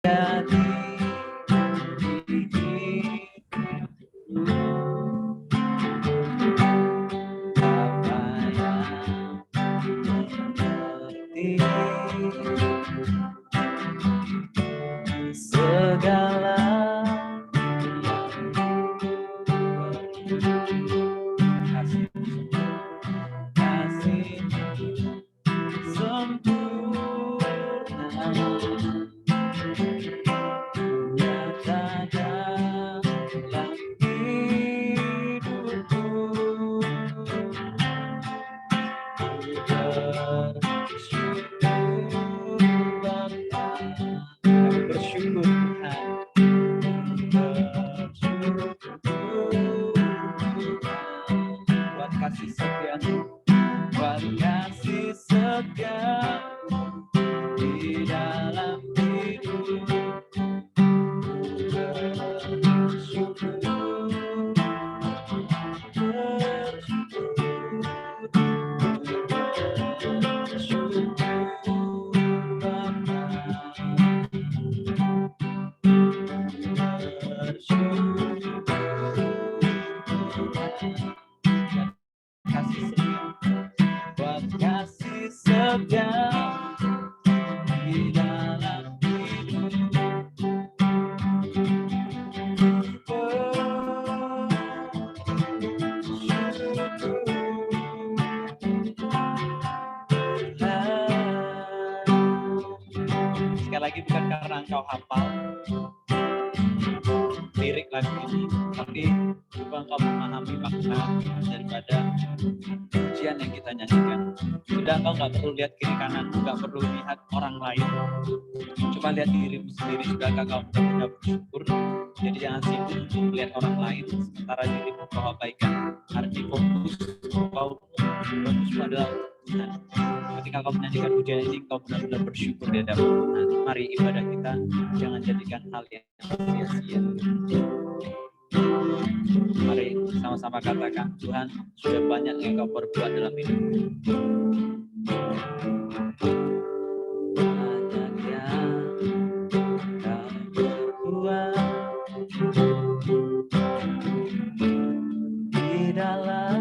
terjadi di apa yang mengerti segala kasih sempurna nyata dalam hidupku. Kami bersyukur Tuhan. Buat kasih setia-Mu, buat kasih setia-Mu di dalam hidupku. Buat kasih setia di dalam sekali lagi, bukan karena engkau hafal lirik lagu ini, tapi juga engkau memahami makna daripada pujian yang kita nyanyikan. Sudah, engkau nggak perlu lihat kiri kanan, nggak perlu lihat orang lain. Coba lihat dirimu sendiri, sudahkah kau benar-benar bersyukur? Jadi jangan sibuk melihat orang lain, sementara dirimu kau abaikan. Arti fokus adalah Tuhan. Ketika kau menyanyikan pujian ini, kau benar-benar bersyukur di hadapan Tuhan. Mari ibadah kita jangan jadikan hal yang sia-sia. Mari sama-sama katakan, Tuhan, sudah banyak yang kau perbuat dalam hidupku. Banyak yang kau perbuat di dalam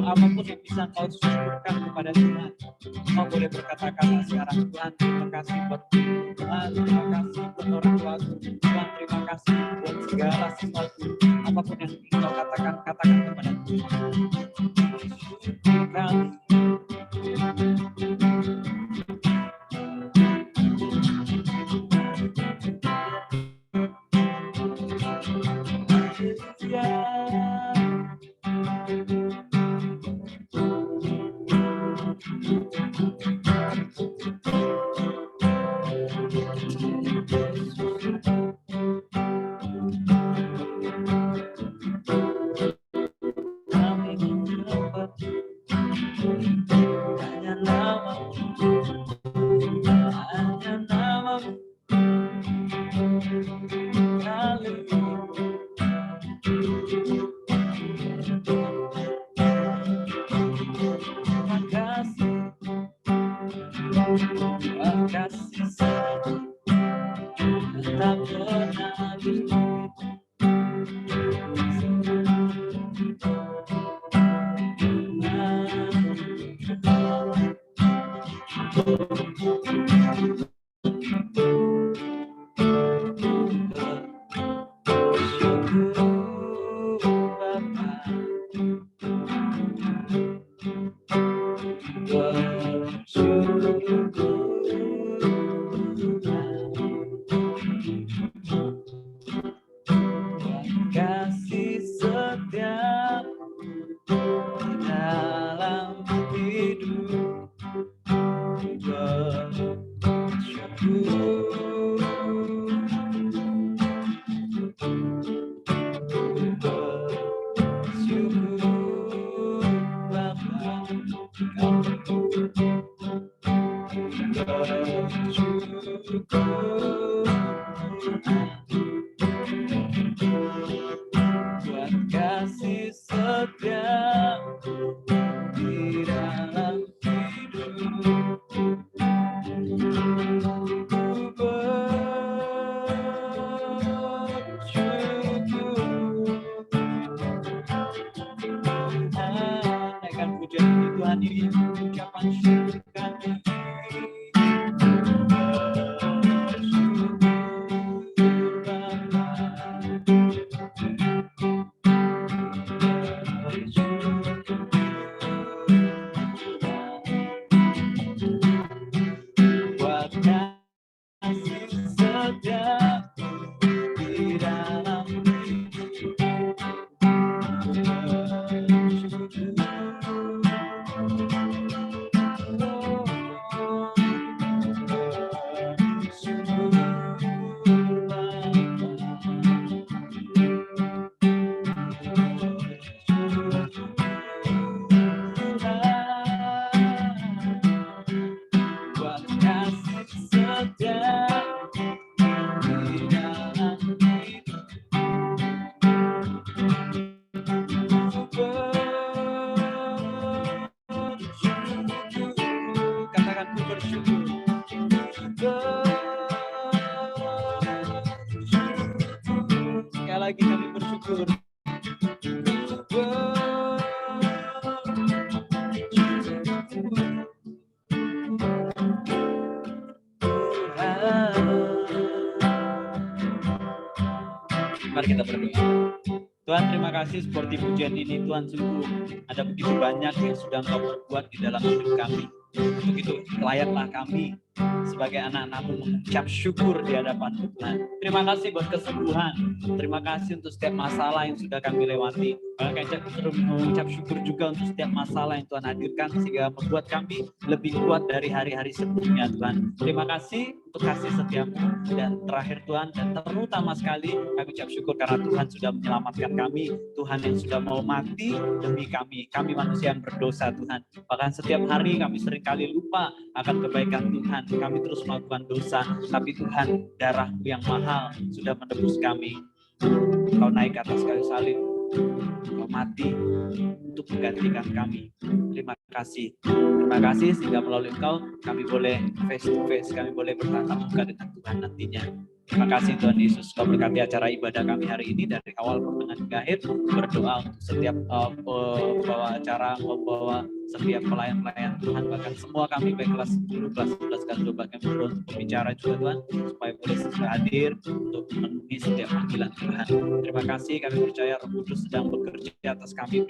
Apapun yang bisa kau syukurkan kepada Tuhan, kau boleh berkata-kata sekarang. Tuhan, terima kasih buat Tuhan, terima kasih buat orang tuaku. Tuhan, terima kasih buat segala sesuatu. Apapun yang ingin kau katakan kepada Tuhan. Syukurkan. katakan ku bersyukur. Sekali lagi kami bersyukur. Mari kita berdoa. Tuhan, terima kasih seperti pujian ini. Tuhan, sungguh ada begitu banyak yang sudah Engkau perbuat di dalam hidup kami. Untuk itu layaklah kami sebagai anak-anak-Mu mengucap syukur di hadapan Tuhan. Terima kasih buat kesembuhan. Terima kasih untuk setiap masalah yang sudah kami lewati. Kami mengucap syukur juga untuk setiap masalah yang Tuhan hadirkan sehingga membuat kami lebih kuat dari hari-hari sebelumnya, Tuhan. Terima kasih untuk kasih setia-Mu. Dan terakhir Tuhan, dan terutama sekali kami ucap syukur karena Tuhan sudah menyelamatkan kami. Tuhan yang sudah mau mati demi kami. Kami manusia yang berdosa, Tuhan. Bahkan setiap hari kami seringkali lupa akan kebaikan Tuhan. Kami terus melakukan dosa, tapi Tuhan, darah-Mu yang mahal sudah menebus kami. Kau naik ke atas kayu salib, Kau mati untuk menggantikan kami. Terima kasih. Terima kasih sehingga melalui Engkau kami boleh face to face, kami boleh bertatap muka dengan Tuhan nantinya. Terima kasih Tuhan Yesus, Kau berkati acara ibadah kami hari ini dari awal pertengahan hingga akhir. Berdoa untuk setiap pembawa acara, membawa setiap pelayan-pelayan Tuhan, bahkan semua kami baik kelas 10, kelas 11, kelas 12 kami berdoa untuk pembicara juga Tuhan, supaya boleh segera hadir untuk memenuhi setiap panggilan Tuhan. Terima kasih, kami percaya Roh Kudus sedang bekerja atas kami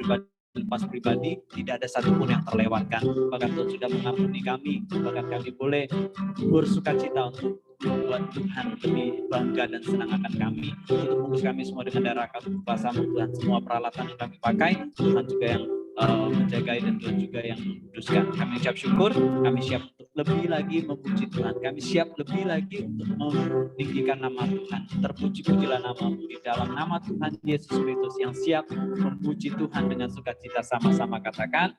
pribadi, tidak ada satupun yang terlewatkan. Bahkan Tuhan sudah mengampuni kami, bahkan kami boleh bersukacita untuk membuat Tuhan lebih bangga dan senang akan kami. Untuk bungkus kami semua dengan darah kuasa-Mu Tuhan, semua peralatan yang kami pakai Tuhan juga yang menjagai dan Tuhan juga yang menguduskan. Kami ucap syukur, kami siap untuk lebih lagi memuji Tuhan, kami siap lebih lagi untuk meninggikan nama Tuhan. Terpuji-pujilah nama-Mu di dalam nama Tuhan Yesus Kristus yang siap memuji Tuhan dengan sukacita. Sama-sama katakan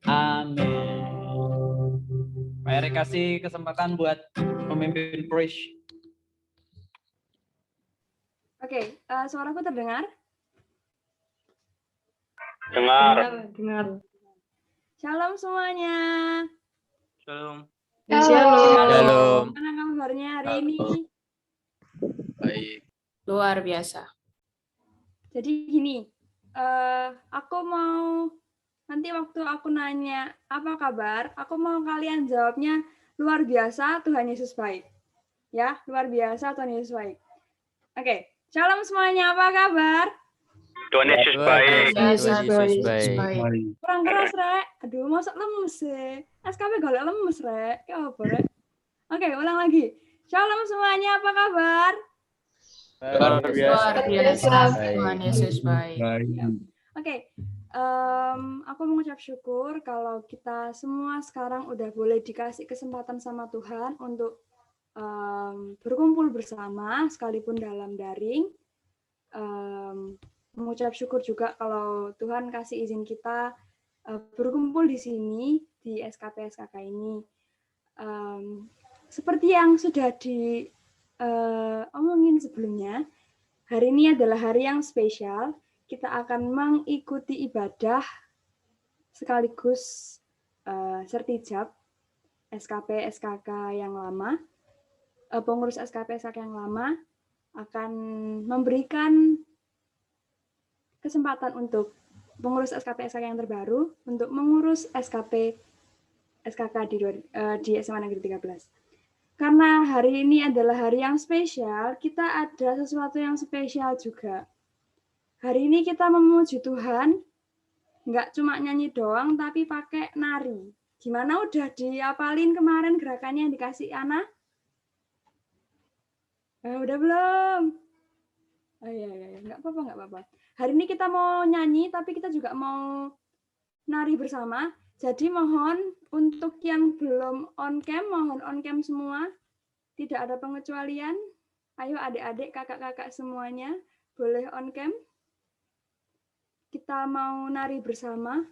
amin. Pak Erik kasih kesempatan buat pemimpin praise. Oke, suaraku terdengar? Dengar. Shalom semuanya. Shalom. Shalom. Mana kabarnya hari ini? Baik. Luar biasa. Jadi gini, aku mau nanti waktu aku nanya apa kabar, aku mau kalian jawabnya luar biasa, Tuhan Yesus baik. Ya, luar biasa, Tuhan Yesus baik. Oke, shalom semuanya, apa kabar? Tuhan Yesus baik. Kurang keras, Rek. Aduh, masa lemes sih? SKP golek lemes, Rek. Ya apa, Rek? Oke, ulang lagi. Shalom semuanya, apa kabar? Luar biasa. Tuhan Yesus baik. Oke, aku mengucap syukur kalau kita semua sekarang udah boleh dikasih kesempatan sama Tuhan untuk berkumpul bersama, sekalipun dalam daring. Mengucap syukur juga kalau Tuhan kasih izin kita berkumpul di sini, di SKP-SKK ini. Seperti yang sudah diomongin sebelumnya, hari ini adalah hari yang spesial. Kita akan mengikuti ibadah sekaligus sertijab SKP-SKK yang lama. Pengurus SKP-SKK yang lama akan memberikan kesempatan untuk pengurus SKP-SKK yang terbaru untuk mengurus SKP-SKK di SMA Negeri 13. Karena hari ini adalah hari yang spesial, kita ada sesuatu yang spesial juga. Hari ini kita memuji Tuhan, nggak cuma nyanyi doang, tapi pakai nari. Gimana udah diapalin kemarin gerakannya yang dikasih Ana? Udah belum? Oh iya, nggak apa-apa. Hari ini kita mau nyanyi, tapi kita juga mau nari bersama. Jadi mohon untuk yang belum on cam, mohon on cam semua. Tidak ada pengecualian. Ayo adik-adik, kakak-kakak semuanya, boleh on cam. Kita mau nari bersama.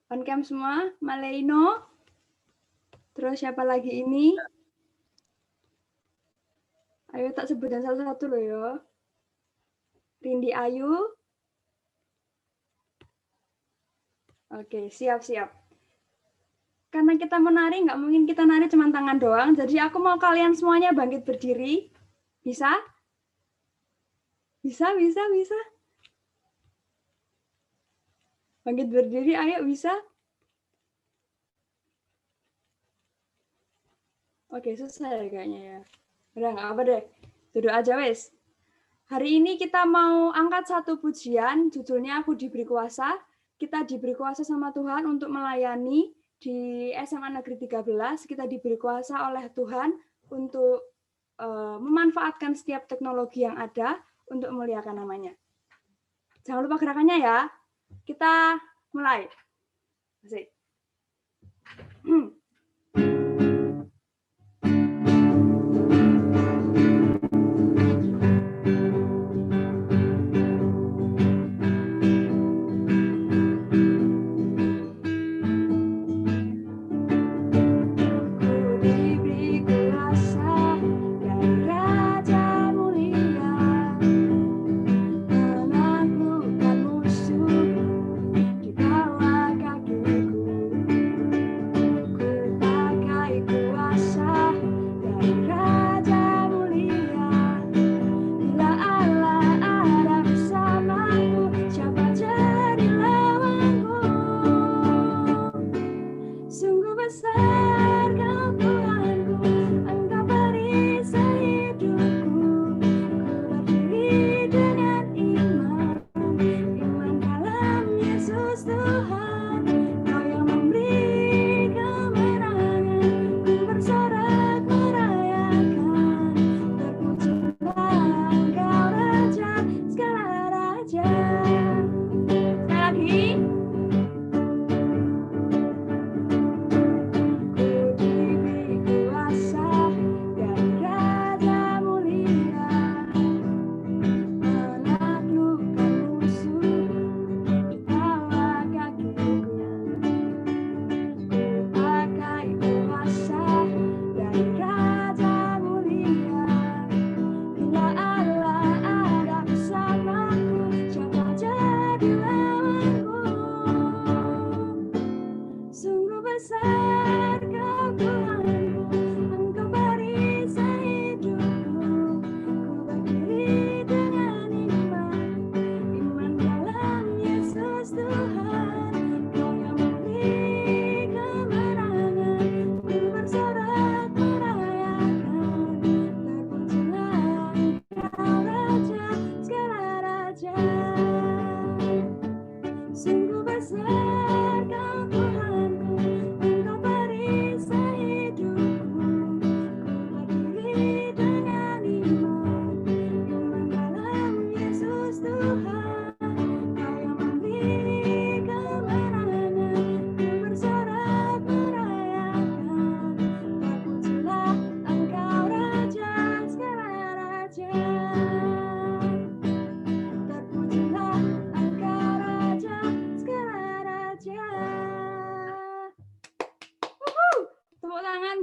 On cam semua, Maleino. Terus siapa lagi ini? Ayo tak sebutkan satu-satu loh ya. Rindi Ayu. Oke, siap-siap. Karena kita menari, nggak mungkin kita nari cuma tangan doang. Jadi aku mau kalian semuanya bangkit berdiri. Bisa? Bisa, bisa, bisa. Bangkit berdiri, ayo bisa. Oke, selesai kayaknya ya. Udah nggak apa deh. Duduk aja wes. Hari ini kita mau angkat satu pujian, judulnya Aku Diberi Kuasa. Kita diberi kuasa sama Tuhan untuk melayani di SMA Negeri 13. Kita diberi kuasa oleh Tuhan untuk memanfaatkan setiap teknologi yang ada untuk memuliakan namanya. Jangan lupa gerakannya ya. Kita mulai. Asik.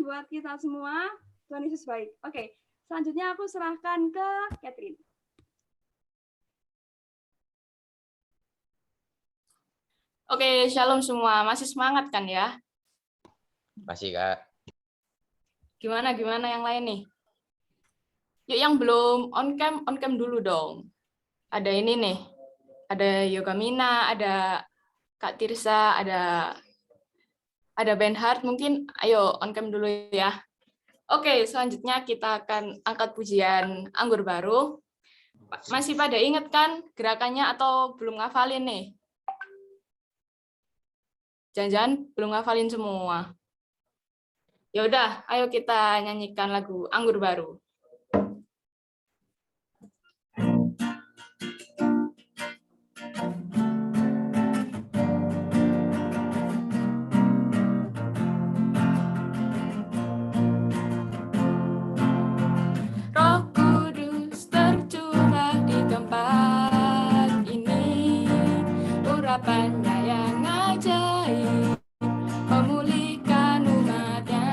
Buat kita semua, Tuhan Yesus baik. Oke, selanjutnya aku serahkan ke Catherine. Oke, shalom semua. Masih semangat kan ya? Masih, Kak. Gimana yang lain nih? Yuk yang belum on cam dulu dong. Ada ini nih. Ada Yoga Mina, ada Kak Tirsa, ada Benhard, mungkin ayo on cam dulu ya. Oke, selanjutnya kita akan angkat pujian Anggur Baru. Masih pada ingat kan gerakannya atau belum ngafalin nih? Jangan-jangan belum ngafalin semua. Ya udah, ayo kita nyanyikan lagu Anggur Baru. Urapannya yang ajaib, memulihkan umatnya.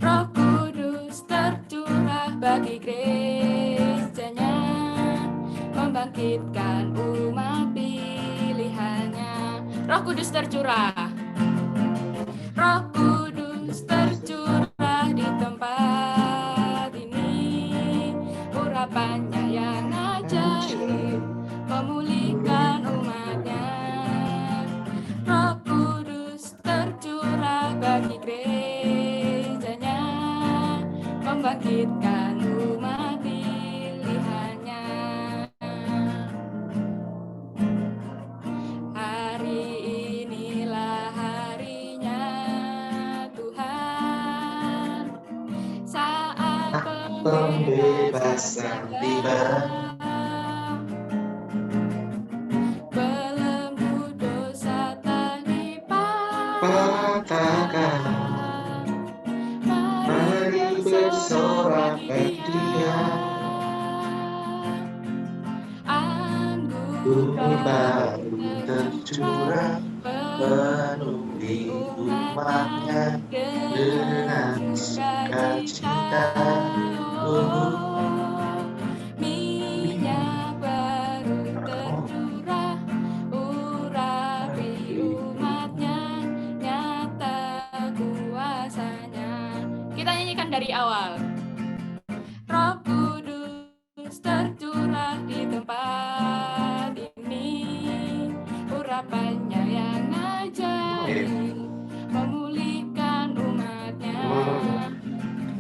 Roh Kudus tercurah bagi gerejanya, membangkitkan umat pilihannya. Roh Kudus tercurah. Roh Kudus tercurah di tempat ini, urapannya yang ajaib memulihkan umatnya. Roh Kudus tercurah bagi gerejanya, membangkitkan umat pilihannya. Hari inilah harinya Tuhan, saat pembebasan tiba. Belenggu dosa tak dipatahkan, mari bersorak bagi Dia. Anggur baru tercurah penuhi umatnya dengan sukacita. Minyak baru tercurah urapi umatnya, nyata kuasanya. Kita nyanyikan dari awal. Roh Kudus tercurah di tempat ini, urapannya yang ajaib memulihkan umatnya.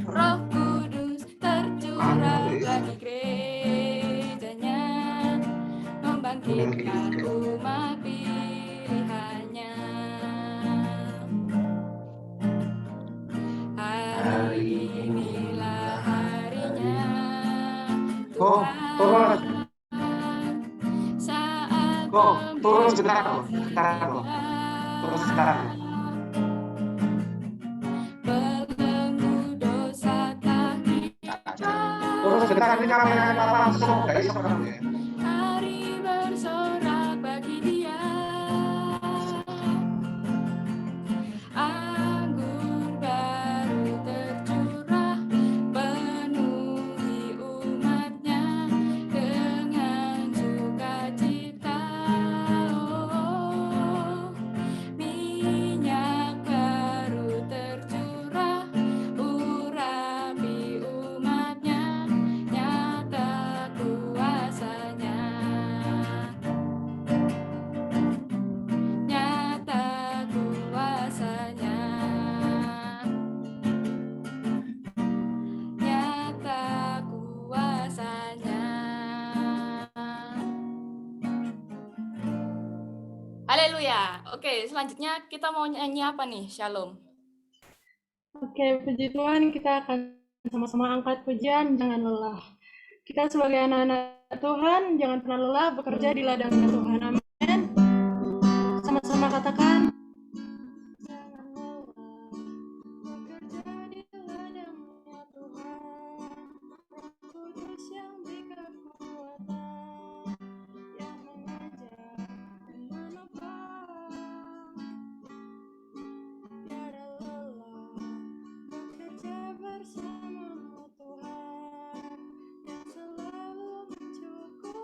Roh Kudus tercurah bagi gerejanya, membangkitkan umat pilihannya. Hari inilah harinya Tuhan, saat turun sebentar, belenggu dosa tak turun sebentar, ini kamera papa langsung guys, hari bersorak bagi Dia. Anggur baru tercurah penuhi umatnya dengan sukacita. Oh, minyak baru tercurah urapi umatnya, nyata kuasanya. Nyata kuasanya, nyata kuasanya. Haleluya. Oke, selanjutnya kita mau nyanyi apa nih? Shalom. Oke, puji Tuhan, kita akan sama-sama angkat pujian, jangan lelah. Kita sebagai anak-anak Tuhan, jangan pernah lelah bekerja di ladangnya Tuhan. Amin. Sama-sama katakan. Jangan lelah bekerja di ladangnya Tuhan. Roh Kudus yang berikan kekuatan, yang mengajar dan menopang. Tiada lelah bekerja bersamamu Tuhan, yang selalu mencukupkan.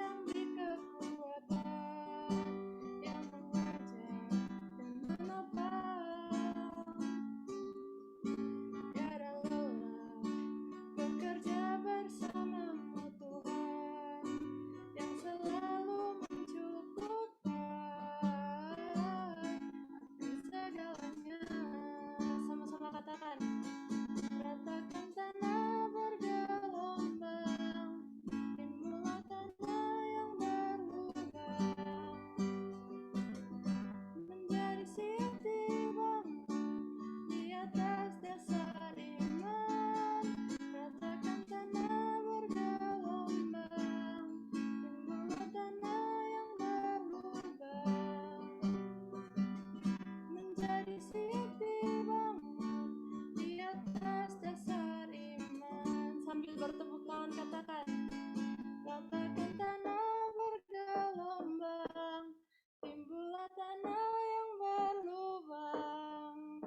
yang beri kekuatan, yang mengajar dan menopang. Tiada lelah bekerja bersamamu Tuhan, yang selalu mencukupkan segalanya. Sama-sama katakan. Ratakan tanah bergelombang, timbullah tanah yang berlubang, menjadi siap dibangun di atas dasar iman. Ratakan tanah bergelombang, timbullah tanah yang berlubang, menjadi siap dibangun di atas dasar iman. Sambil bertepuk tangan katakan, ratakan tanah bergelombang, timbullah tanah yang berlubang,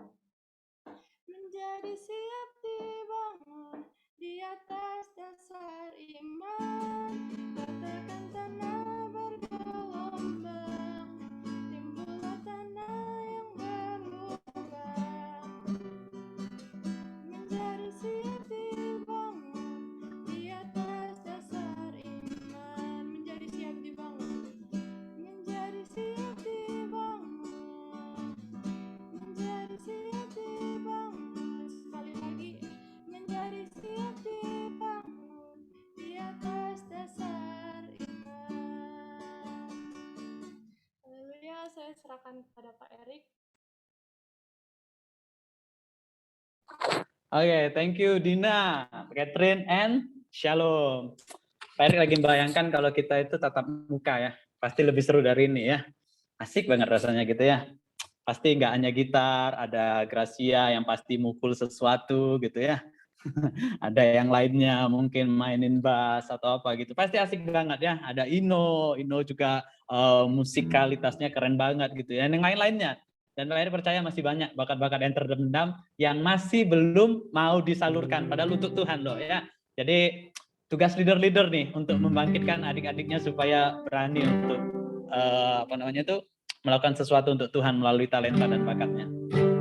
menjadi siap dibangun di atas dasar iman. Ratakan tanah bergelombang, timbullah tanah yang berlubang, menjadi siap dibangun di atas dasar iman. Menjadi siap dibangun, menjadi siap dibangun, menjadi siap dibangun. Sekali lagi, menjadi siap dibangun di atas dasar iman. Haleluya, saya serahkan kepada Pak Erik. Oke, thank you Dina, Catherine, and Shalom. Pak Erik lagi membayangkan kalau kita itu tatap muka ya, pasti lebih seru dari ini ya. Asik banget rasanya gitu ya. Pasti nggak hanya gitar, ada Gracia yang pasti mukul sesuatu gitu ya. Ada yang lainnya mungkin mainin bass atau apa gitu. Pasti asik banget ya. Ada Ino juga musikalitasnya keren banget gitu ya. Dan yang lain-lainnya. Dan Pak Erik percaya masih banyak bakat-bakat yang terpendam yang masih belum mau disalurkan. Padahal untuk Tuhan loh ya. Jadi tugas leader-leader nih untuk membangkitkan adik-adiknya supaya berani untuk melakukan sesuatu untuk Tuhan melalui talenta dan bakatnya.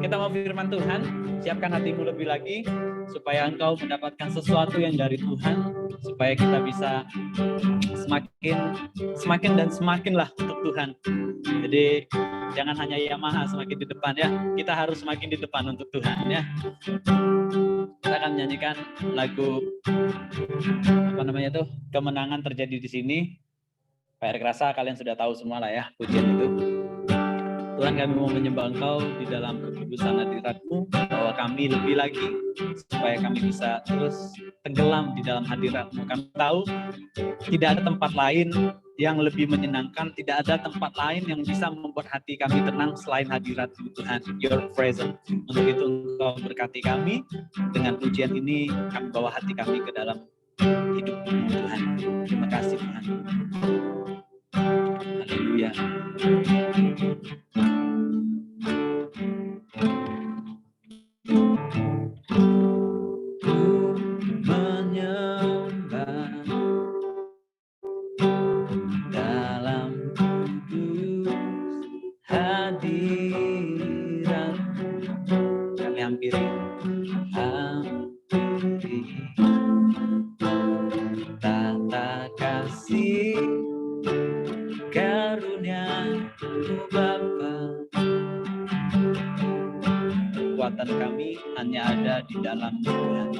Kita mau firman Tuhan, siapkan hatimu lebih lagi supaya engkau mendapatkan sesuatu yang dari Tuhan, supaya kita bisa semakin dan semakin lah untuk Tuhan. Jadi jangan hanya Yamaha semakin di depan ya, kita harus semakin di depan untuk Tuhan ya. Kita akan menyanyikan lagu kemenangan terjadi di sini. Pak Erik rasa kalian sudah tahu semua lah ya pujian itu. Tuhan, kami mau menyembah Engkau di dalam perkudusan hadirat-Mu, bahwa kami lebih lagi supaya kami bisa terus tenggelam di dalam hadirat-Mu. Kami tahu tidak ada tempat lain yang lebih menyenangkan, tidak ada tempat lain yang bisa membuat hati kami tenang selain hadirat-Mu Tuhan, Your presence. Untuk itu Engkau berkati kami, dengan pujian ini kami bawa hati kami ke dalam hidup-Mu Tuhan. Terima kasih Tuhan. Haleluya. Kami hanya ada di dalam Tuhan.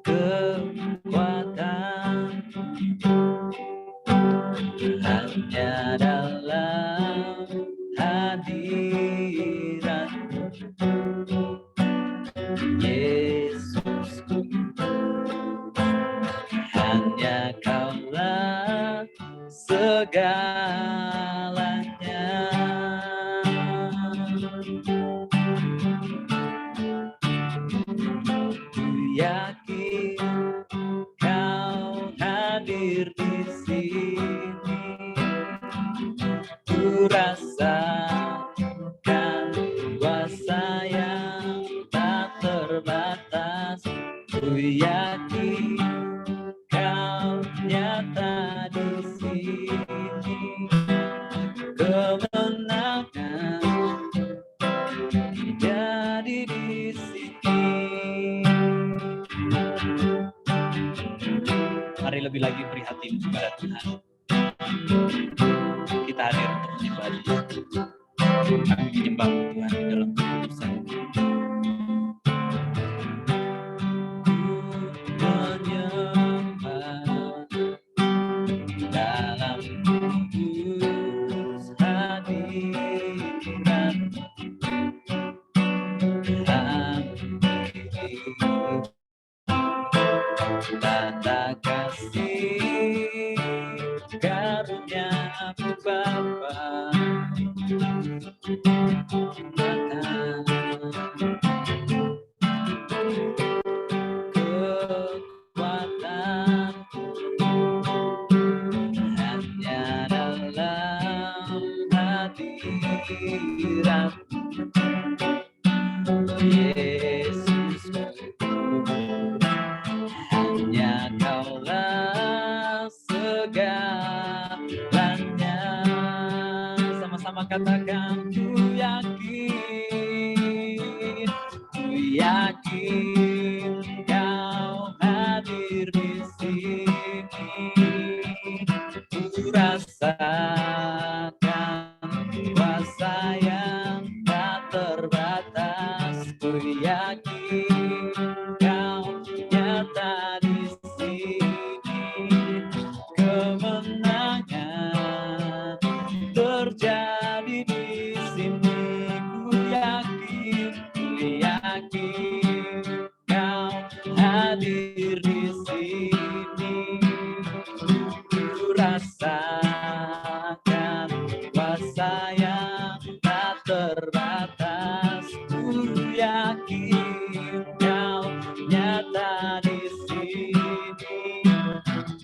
Kekuatan hanya dalam hadirat Yesusku, hanya Kaulah segalanya. Yakin Kau hadir di sini, ku rasakan kuasa yang tak terbatas. Ku yakin Kau prihatin kepada Tuhan. Kita hadir untuk menyembah Dia. Kami menyembah Tuhan di dalam kekudusan. Dalam kudus hadirat tata kasih karunia-Mu Bapa, kekuatan hanya dalam hadirat Yesus, hanya Kaulah segalanya. Sama-sama katakan, ku yakin Kau hadir di sini. Ku rasakan kuasa yang tak terbatas. Ku yakin Kau nyata di sini. Kemenangan terjadi di sini. Ku yakin Kau hadir di sini. Ku rasakan kuasa yang tak terbatas. Ku yakin Kau nyata di sini.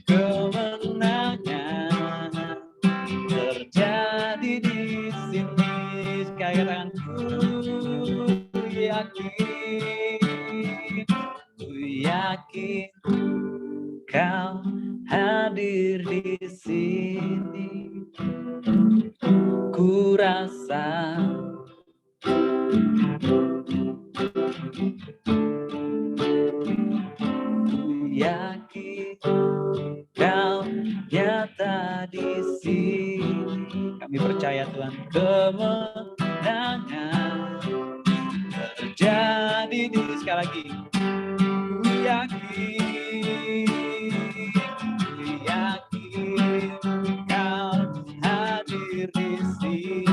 Kemenangan terjadi di sini. Sekali katakan, ku yakin Kau hadir di sini. Ku rasa yakin Kau nyata di sini. Kami percaya Tuhan, kemenangan terjadi di sekali lagi. Ku yakin Kau hadir di sini.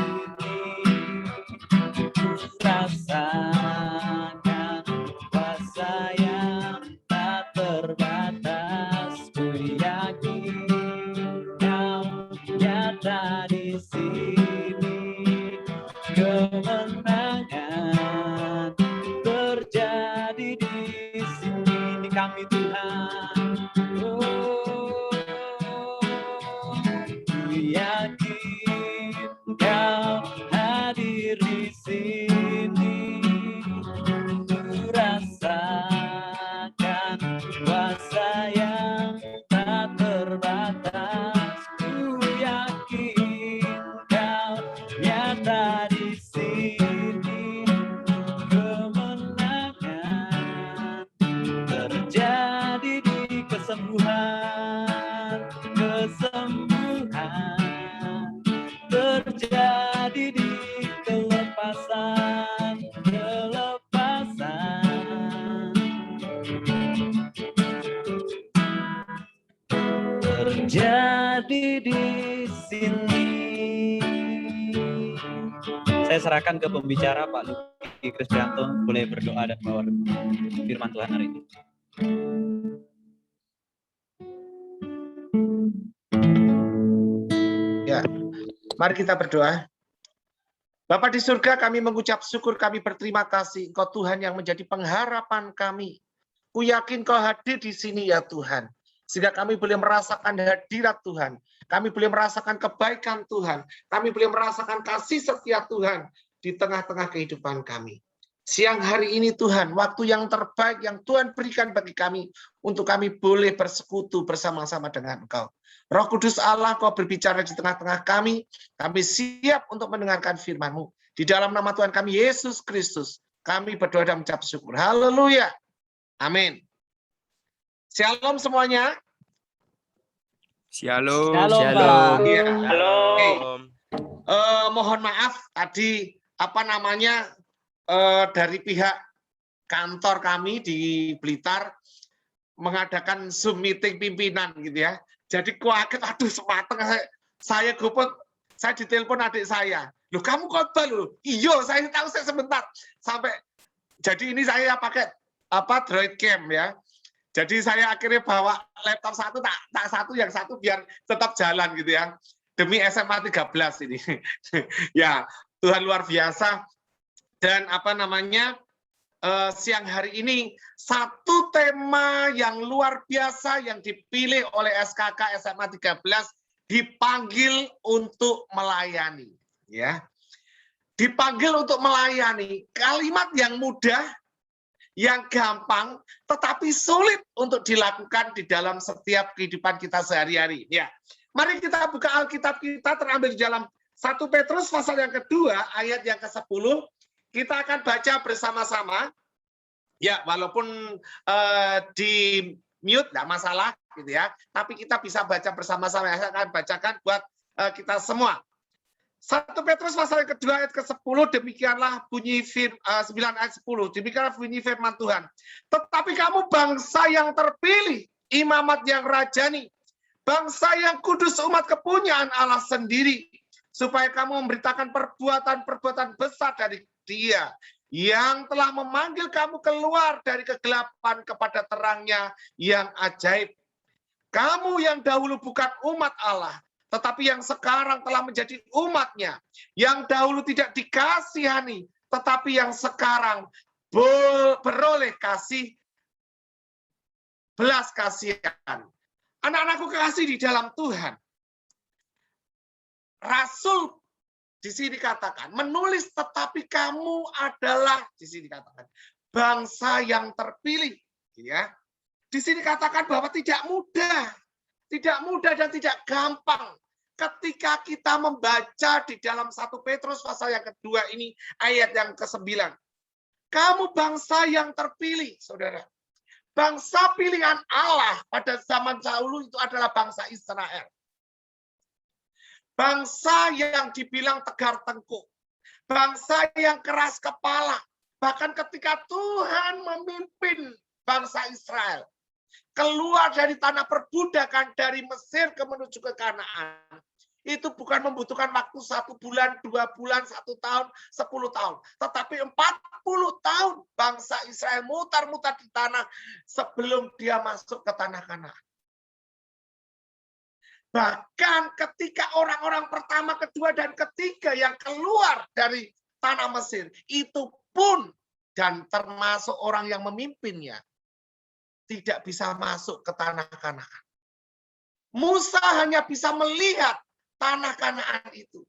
Ku rasakan kuasa yang tak terbatas. Ku yakin Kau nyata di sini. Kemenangan terjadi di sini. Ini kami Tuhan. Ku yakin Kau hadir di sini. Ku rasakan kuasa yang tak terbatas. Ku yakin Kau nyata di sini. Kemenangan terjadi di kesembuhan terjadi di kelepasan terjadi di sini. Saya serahkan ke pembicara Pak Luki Krisdianto, boleh berdoa dan bawa firman Tuhan hari ini. Ya, mari kita berdoa. Bapa di surga, kami mengucap syukur, kami berterima kasih. Engkau Tuhan yang menjadi pengharapan kami. Ku yakin Kau hadir di sini ya Tuhan. Sehingga kami boleh merasakan hadirat Tuhan. Kami boleh merasakan kebaikan Tuhan. Kami boleh merasakan kasih setia Tuhan di tengah-tengah kehidupan kami. Siang hari ini Tuhan, waktu yang terbaik yang Tuhan berikan bagi kami untuk kami boleh bersekutu bersama-sama dengan Engkau. Roh Kudus Allah, Kau berbicara di tengah-tengah kami siap untuk mendengarkan firman-Mu. Di dalam nama Tuhan kami, Yesus Kristus, kami berdoa dan mengucap syukur. Haleluya. Amin. Shalom semuanya. Shalom. Shalom, Shalom. Pak. Iya. Shalom. Mohon maaf tadi dari pihak kantor kami di Blitar mengadakan Zoom meeting pimpinan gitu ya. Jadi kaget, aduh semateng saya gopot, saya ditelepon adik saya. Loh kamu khotbah loh? Iya, saya tahu saya sebentar. Sampai jadi ini saya pakai Droid Cam ya. Jadi saya akhirnya bawa laptop satu, tak satu, yang satu biar tetap jalan gitu ya. Demi SMA 13 ini. Ya, Tuhan luar biasa. Dan siang hari ini satu tema yang luar biasa yang dipilih oleh SKK SMA 13, dipanggil untuk melayani. Ya, dipanggil untuk melayani. Kalimat yang mudah, yang gampang, tetapi sulit untuk dilakukan di dalam setiap kehidupan kita sehari-hari. Ya, mari kita buka Alkitab kita, terambil di dalam 1 Petrus pasal yang kedua, ayat yang ke-10. Kita akan baca bersama-sama. Ya, walaupun di mute nggak masalah, gitu ya. Tapi kita bisa baca bersama-sama. Saya akan bacakan buat kita semua. 1 Petrus pasal yang kedua ayat ke-10, demikianlah bunyi 9 ayat 10, demikianlah bunyi firman Tuhan. Tetapi kamu bangsa yang terpilih, imamat yang rajani, bangsa yang kudus, umat kepunyaan Allah sendiri, supaya kamu memberitakan perbuatan-perbuatan besar dari Dia yang telah memanggil kamu keluar dari kegelapan kepada terangnya yang ajaib. Kamu yang dahulu bukan umat Allah, tetapi yang sekarang telah menjadi umatnya, yang dahulu tidak dikasihani, tetapi yang sekarang beroleh kasih, belas kasihan. Anak-anakku kekasih di dalam Tuhan, Rasul di sini katakan, menulis tetapi kamu adalah, di sini katakan, bangsa yang terpilih. Ya. Di sini katakan bahwa tidak mudah dan tidak gampang ketika kita membaca di dalam 1 Petrus pasal yang kedua ini, ayat yang ke-9. Kamu bangsa yang terpilih, saudara. Bangsa pilihan Allah pada zaman dahulu itu adalah bangsa Israel. Bangsa yang dibilang tegar tengkuk. Bangsa yang keras kepala. Bahkan ketika Tuhan memimpin bangsa Israel keluar dari tanah perbudakan dari Mesir menuju ke Kanaan, itu bukan membutuhkan waktu 1 bulan, 2 bulan, 1 tahun, 10 tahun. Tetapi 40 tahun bangsa Israel mutar-mutar di tanah sebelum dia masuk ke tanah Kanaan. Bahkan ketika orang-orang pertama, kedua, dan ketiga yang keluar dari tanah Mesir, itu pun dan termasuk orang yang memimpinnya, tidak bisa masuk ke tanah Kanaan. Musa hanya bisa melihat tanah Kanaan itu.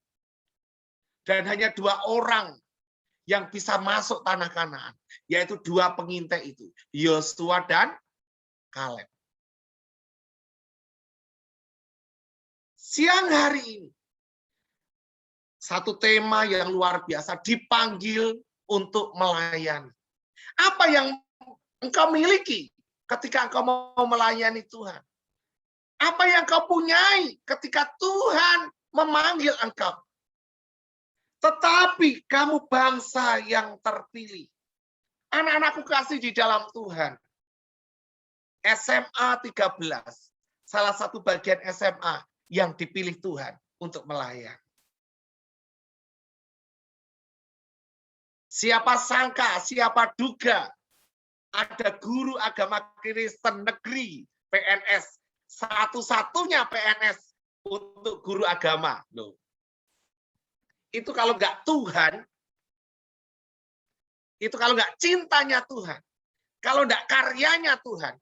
Dan hanya 2 orang yang bisa masuk tanah Kanaan, yaitu 2 pengintai itu, Yosua dan Kaleb. Siang hari ini, satu tema yang luar biasa, dipanggil untuk melayani. Apa yang engkau miliki ketika engkau mau melayani Tuhan? Apa yang kau punyai ketika Tuhan memanggil engkau? Tetapi kamu bangsa yang terpilih. Anak-anakku kasih di dalam Tuhan. SMA 13. Salah satu bagian SMA yang dipilih Tuhan untuk melayani. Siapa sangka, siapa duga ada guru agama Kristen negeri PNS, satu-satunya PNS untuk guru agama. Loh. Itu kalau nggak Tuhan, itu kalau nggak cintanya Tuhan, kalau nggak karyanya Tuhan.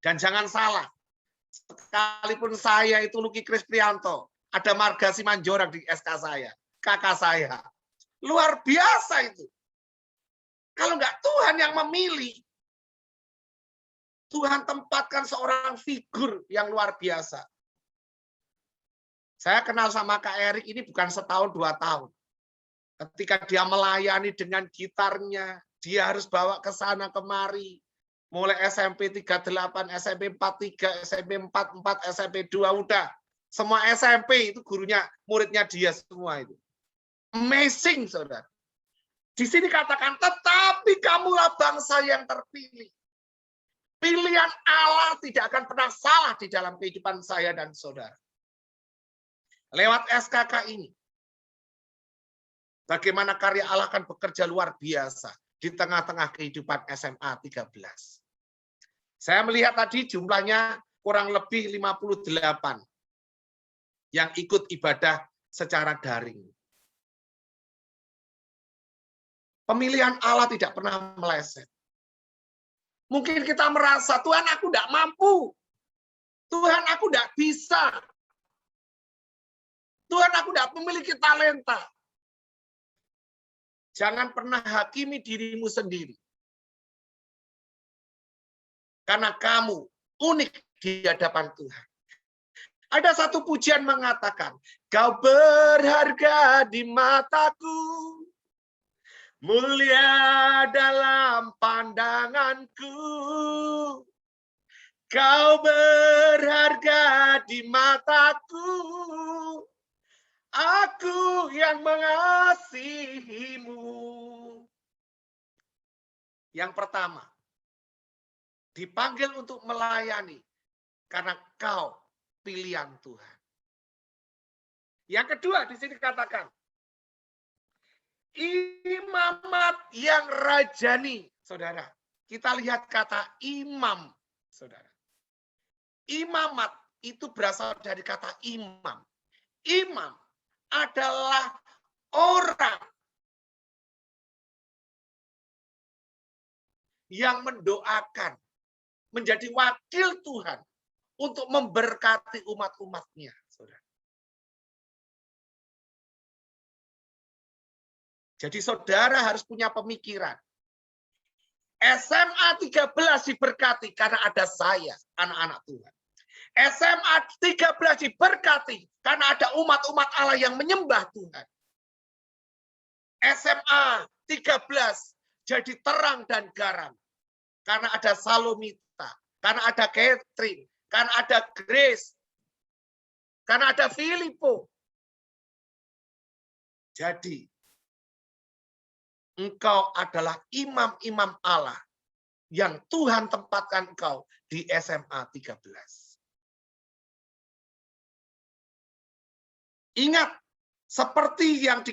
Dan jangan salah, sekalipun saya itu Luki Krisprianto, ada Marga Simanjorang di SK saya, kakak saya. Luar biasa itu. Kalau nggak Tuhan yang memilih, Tuhan tempatkan seorang figur yang luar biasa. Saya kenal sama Kak Erik ini bukan setahun 2 tahun. Ketika dia melayani dengan gitarnya, dia harus bawa ke sana kemari. Mulai SMP 38, SMP 43, SMP 44, SMP 2 udah. Semua SMP itu gurunya, muridnya dia semua itu. Amazing, saudara. Di sini katakan, tetapi kamulah bangsa yang terpilih. Pilihan Allah tidak akan pernah salah di dalam kehidupan saya dan saudara. Lewat SKK ini, bagaimana karya Allah akan bekerja luar biasa di tengah-tengah kehidupan SMA 13. Saya melihat tadi jumlahnya kurang lebih 58 yang ikut ibadah secara daring. Pemilihan Allah tidak pernah meleset. Mungkin kita merasa, Tuhan aku tidak mampu. Tuhan aku tidak bisa. Tuhan aku tidak memiliki talenta. Jangan pernah hakimi dirimu sendiri. Karena kamu unik di hadapan Tuhan. Ada satu pujian mengatakan, kau berharga di mataku, mulia dalam pandanganku. Kau berharga di mataku, aku yang mengasihimu. Yang pertama, dipanggil untuk melayani karena kau pilihan Tuhan. Yang kedua di sini katakan, imamat yang rajani. Saudara, kita lihat kata imam, saudara. Imamat itu berasal dari kata imam. Imam adalah orang yang mendoakan, menjadi wakil Tuhan untuk memberkati umat-umatnya. Saudara. Jadi saudara harus punya pemikiran. SMA 13 diberkati karena ada saya, anak-anak Tuhan. SMA 13 diberkati karena ada umat-umat Allah yang menyembah Tuhan. SMA 13 jadi terang dan garam karena ada Salomita, karena ada Catherine, karena ada Grace, karena ada Filippo. Jadi engkau adalah imam-imam Allah yang Tuhan tempatkan engkau di SMA 13. Ingat, seperti yang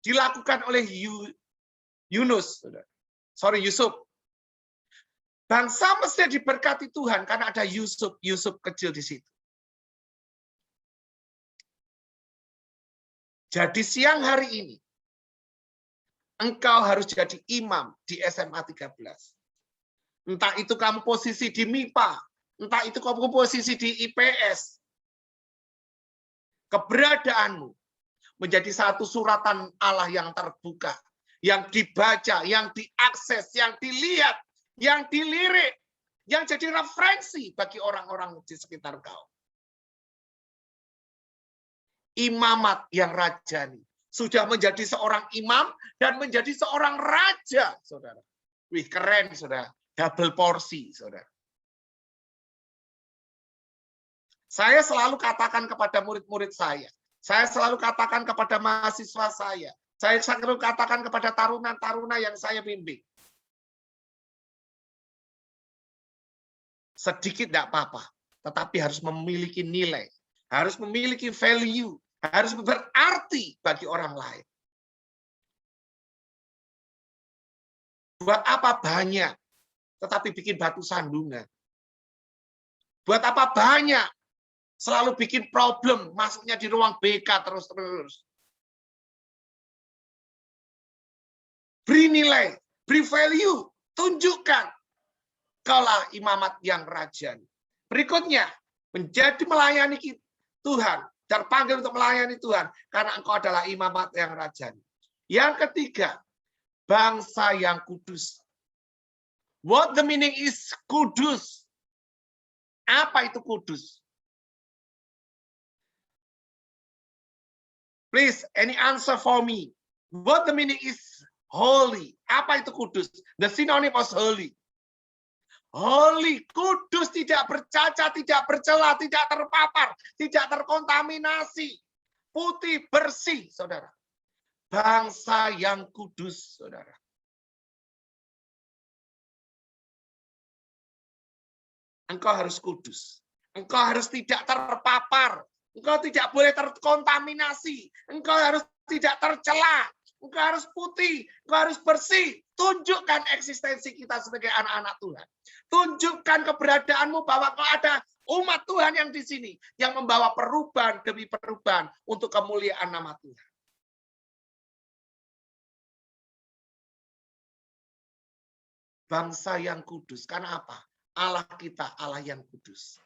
dilakukan oleh Yusuf. Bangsa Mesir diberkati Tuhan karena ada Yusuf kecil di situ. Jadi siang hari ini, engkau harus jadi imam di SMA 13. Entah itu kamu posisi di MIPA, entah itu kamu posisi di IPS. Keberadaanmu menjadi satu suratan Allah yang terbuka, yang dibaca, yang diakses, yang dilihat, yang dilirik, yang jadi referensi bagi orang-orang di sekitar kau. Imamat yang rajani. Sudah menjadi seorang imam dan menjadi seorang raja, saudara. Wih, keren, saudara. Double porsi, saudara. Saya selalu katakan kepada murid-murid saya selalu katakan kepada mahasiswa saya selalu katakan kepada taruna-taruna yang saya bimbing. Sedikit tidak apa-apa, tetapi harus memiliki nilai, harus memiliki value, harus berarti bagi orang lain. Buat apa banyak, tetapi bikin batu sandungan? Buat apa banyak, selalu bikin problem, masuknya di ruang BK terus-terus. Beri nilai, beri value, tunjukkan kaulah imamat yang rajani. Berikutnya, menjadi melayani Tuhan, terpanggil untuk melayani Tuhan, karena engkau adalah imamat yang rajani. Yang ketiga, bangsa yang kudus. What the meaning is kudus? Apa itu kudus? Please, any answer for me? What the meaning is holy? Apa itu kudus? The synonym of holy. Holy, kudus, tidak bercacat, tidak bercela, tidak terpapar, tidak terkontaminasi. Putih, bersih, saudara. Bangsa yang kudus, saudara. Engkau harus kudus. Engkau harus tidak terpapar. Engkau tidak boleh terkontaminasi. Engkau harus tidak tercela. Engkau harus putih. Engkau harus bersih. Tunjukkan eksistensi kita sebagai anak-anak Tuhan. Tunjukkan keberadaanmu bahwa kau ada umat Tuhan yang di sini. Yang membawa perubahan demi perubahan untuk kemuliaan nama Tuhan. Bangsa yang kudus. Karena apa? Allah kita, Allah yang kudus.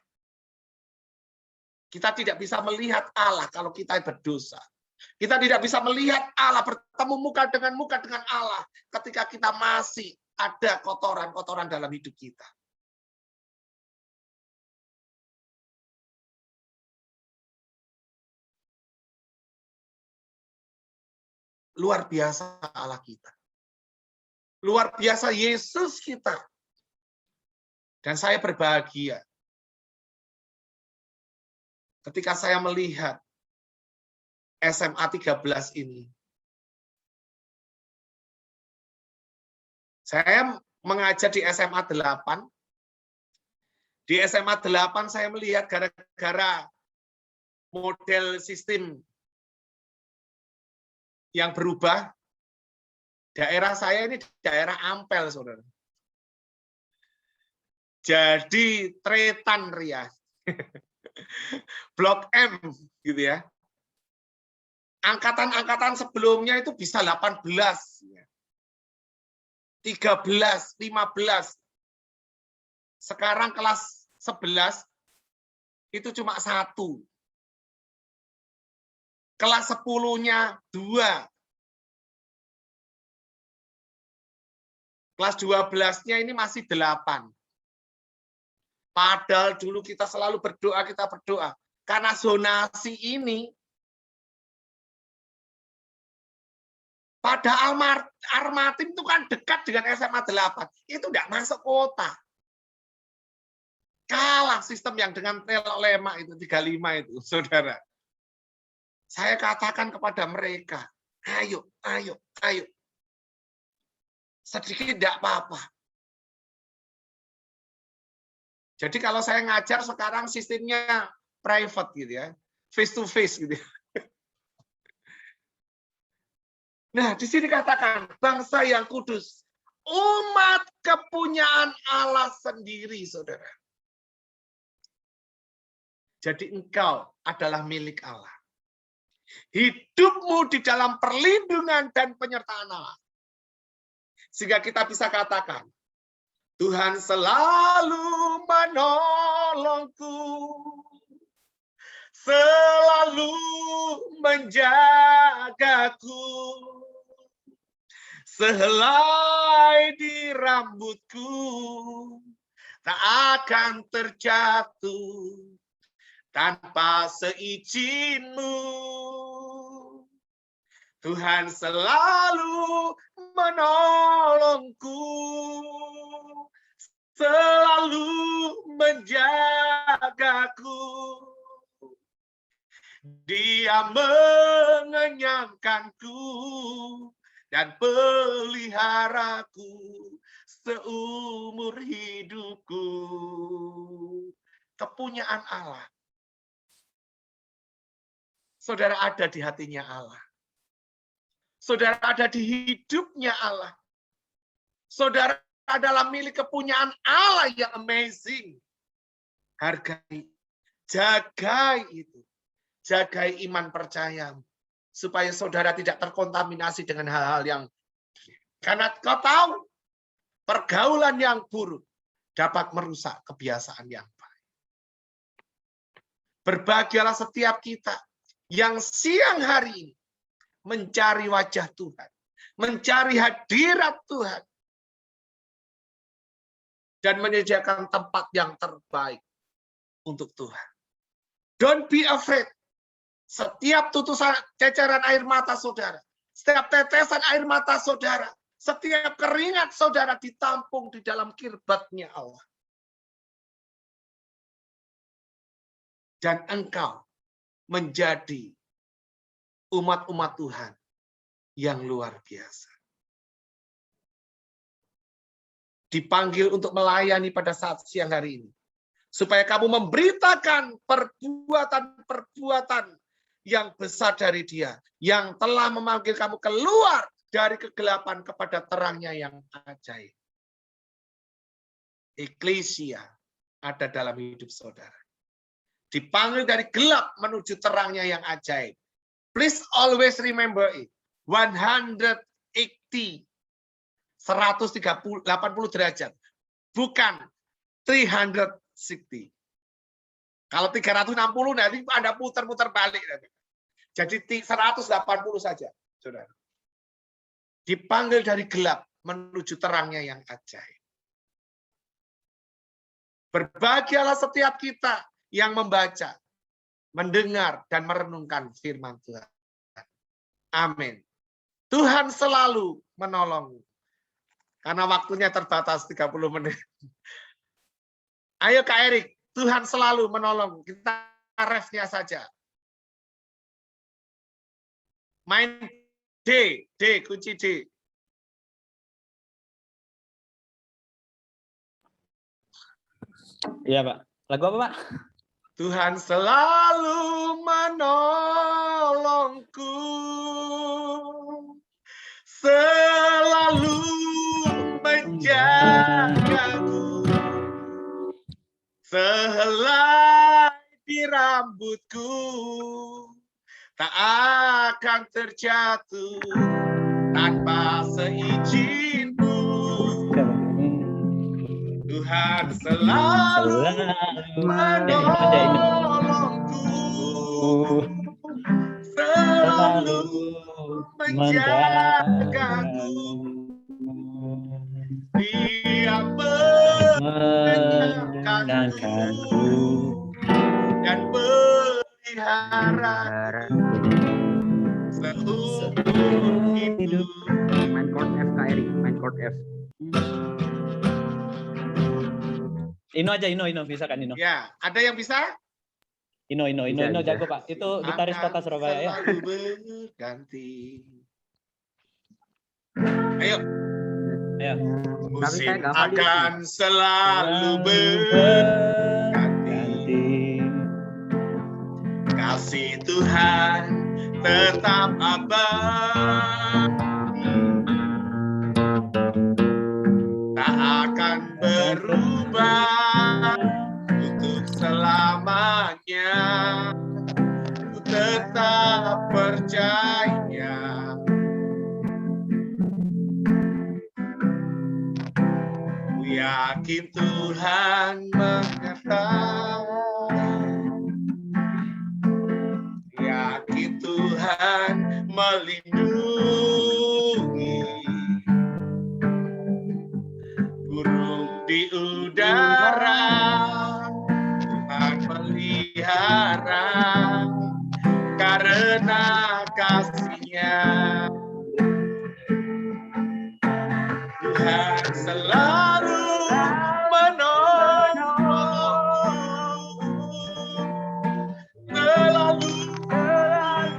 Kita tidak bisa melihat Allah kalau kita berdosa. Kita tidak bisa melihat Allah, bertemu muka dengan Allah ketika kita masih ada kotoran-kotoran dalam hidup kita. Luar biasa Allah kita. Luar biasa Yesus kita. Dan saya berbahagia ketika saya melihat SMA 13 ini. Saya mengajar di SMA 8. Di SMA 8 saya melihat gara-gara model sistem yang berubah, daerah saya ini daerah Ampel, saudara. Jadi Tretan Rias. Blok M gitu ya. Angkatan-angkatan sebelumnya itu bisa 18, 13, 15. Sekarang kelas 11 itu cuma 1. Kelas 10-nya 2. Kelas 12-nya ini masih 8. Padahal dulu kita selalu berdoa, Karena zonasi ini, pada Armatim itu kan dekat dengan SMA 8. Itu tidak masuk kota. Kalah sistem yang dengan lemak itu, 35 itu, saudara. Saya katakan kepada mereka, ayo. Sedikit tidak apa-apa. Jadi kalau saya ngajar sekarang sistemnya private gitu ya, face to face gitu. Nah, di sini katakan bangsa yang kudus, umat kepunyaan Allah sendiri, saudara. Jadi engkau adalah milik Allah. Hidupmu di dalam perlindungan dan penyertaan Allah. Sehingga kita bisa katakan, Tuhan selalu menolongku, selalu menjagaku, sehelai di rambutku, tak akan terjatuh tanpa seizin-Mu. Tuhan selalu menolongku, selalu menjagaku. Dia mengenyangkanku dan peliharaku seumur hidupku. Kepunyaan Allah. Saudara ada di hatinya Allah. Saudara ada di hidupnya Allah. Saudara adalah milik kepunyaan Allah yang amazing. Hargai, jagai itu. Jagai iman percayamu. Supaya saudara tidak terkontaminasi dengan hal-hal yang... Karena kau tahu, pergaulan yang buruk dapat merusak kebiasaan yang baik. Berbahagialah setiap kita yang siang hari ini mencari wajah Tuhan, mencari hadirat Tuhan, dan menyediakan tempat yang terbaik untuk Tuhan. Don't be afraid. Setiap tutusan ceceran air mata saudara, setiap tetesan air mata saudara, setiap keringat saudara ditampung di dalam kirbatnya Allah. dan engkau menjadi umat-umat Tuhan yang luar biasa. Dipanggil untuk melayani pada saat siang hari ini. Supaya kamu memberitakan perbuatan-perbuatan yang besar dari Dia, yang telah memanggil kamu keluar dari kegelapan kepada terangnya yang ajaib. Eklesia ada dalam hidup saudara. Dipanggil dari gelap menuju terangnya yang ajaib. Please always remember it. 180, 180 derajat. Bukan 360. Kalau 360 nanti Anda putar-putar balik. Jadi 180 saja, saudara. Dipanggil dari gelap menuju terangnya yang ajaib. Berbahagialah setiap kita yang membaca, mendengar, dan merenungkan firman Tuhan. Amin. Tuhan selalu menolong. Karena waktunya terbatas 30 menit. Ayo Kak Erik, Tuhan selalu menolong. Kita refnya saja. Main D, kunci D. Iya, Pak. Lagu apa, Pak? Tuhan selalu menolongku, selalu menjagaku, sehelai di rambutku, tak akan terjatuh tanpa seizinku. Tuhan selalu menolongku, selalu menjagaku. Dia mendengarkanku dan pelihara seumur hidup. Main chord F, Kak Erik, main chord F. Ino aja, Ino bisa kan Ino? Ya, ada yang bisa? Ino jago Pak. Itu gitaris kota Surabaya ya. Selalu berganti. Ayo. Musim akan selalu berganti. Kasih Tuhan tetap abadi. Tak akan berubah untuk selamanya. Ku tetap percaya. Ku yakin Tuhan menyertai. Yakin Tuhan melindungi. Burung di udara Tuhan pelihara karena kasih-Nya. Tuhan selalu menolongku, selalu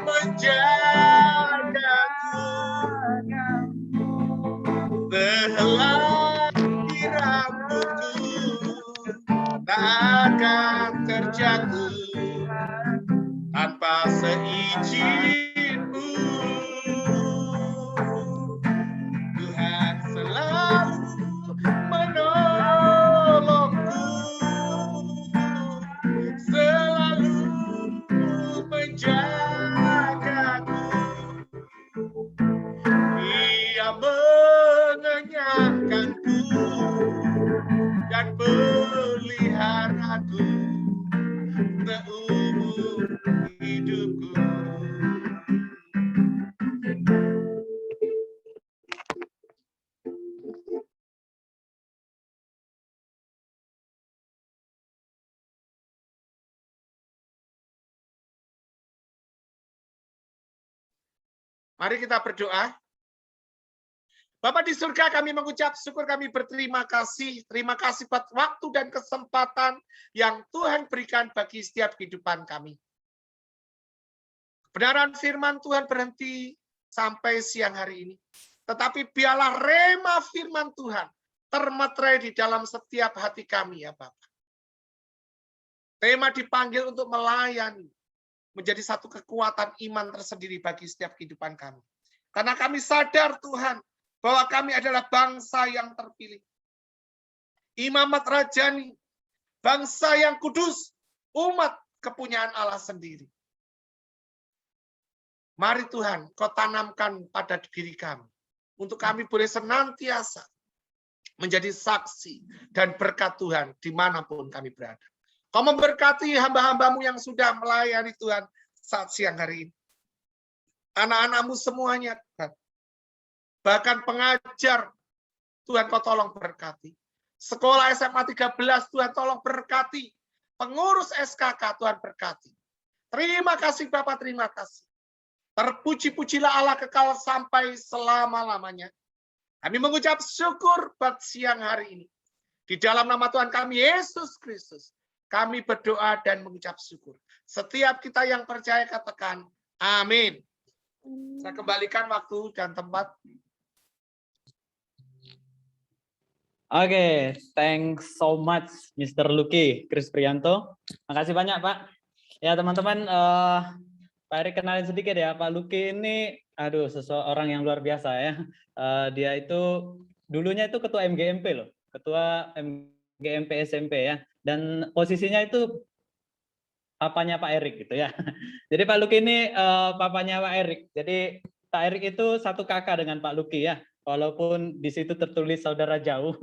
menjagaku, sehelai di rambutku tak akan terjatuh tanpa seizinku. Tuhan selalu menolongku, selalu menjagaku. Dia mengenyangkanku dan peliharaku seumur hidupku. Mari kita berdoa. Bapa di surga, kami mengucap syukur, kami berterima kasih. Terima kasih buat waktu dan kesempatan yang Tuhan berikan bagi setiap kehidupan kami. Kebenaran firman Tuhan berhenti sampai siang hari ini. Tetapi biarlah rema firman Tuhan termeterai di dalam setiap hati kami ya Bapak. Tema dipanggil untuk melayani. Menjadi satu kekuatan iman tersendiri bagi setiap kehidupan kami. Karena kami sadar Tuhan, bahwa kami adalah bangsa yang terpilih. Imamat Rajani, bangsa yang kudus, umat kepunyaan Allah sendiri. Mari Tuhan, Kau tanamkan pada diri kami, untuk kami boleh senantiasa menjadi saksi dan berkat Tuhan dimanapun kami berada. Kau memberkati hamba-hambamu yang sudah melayani Tuhan saat siang hari ini. Anak-anakmu semuanya, Tuhan. Bahkan pengajar, Tuhan Kau tolong berkati. Sekolah SMA 13, Tuhan tolong berkati. Pengurus SKK, Tuhan berkati. Terima kasih Bapak, terima kasih. Terpuji-pujilah Allah kekal sampai selama-lamanya. Kami mengucap syukur buat siang hari ini. Di dalam nama Tuhan kami, Yesus Kristus, kami berdoa dan mengucap syukur. Setiap kita yang percaya katakan, amin. Saya kembalikan waktu dan tempat. Oke, thanks so much Mr. Lucky Kris Priyanto. Makasih banyak Pak. Ya teman-teman, Pak Erik kenalin sedikit ya. Pak Lucky ini, aduh seseorang yang luar biasa ya. Dia itu dulunya itu ketua MGMP loh, ketua MGMP SMP ya. Dan posisinya itu papanya Pak Erik gitu ya. Jadi Pak Lucky ini papanya Pak Erik. Jadi Pak Erik itu satu kakak dengan Pak Lucky ya. Walaupun di situ tertulis saudara jauh,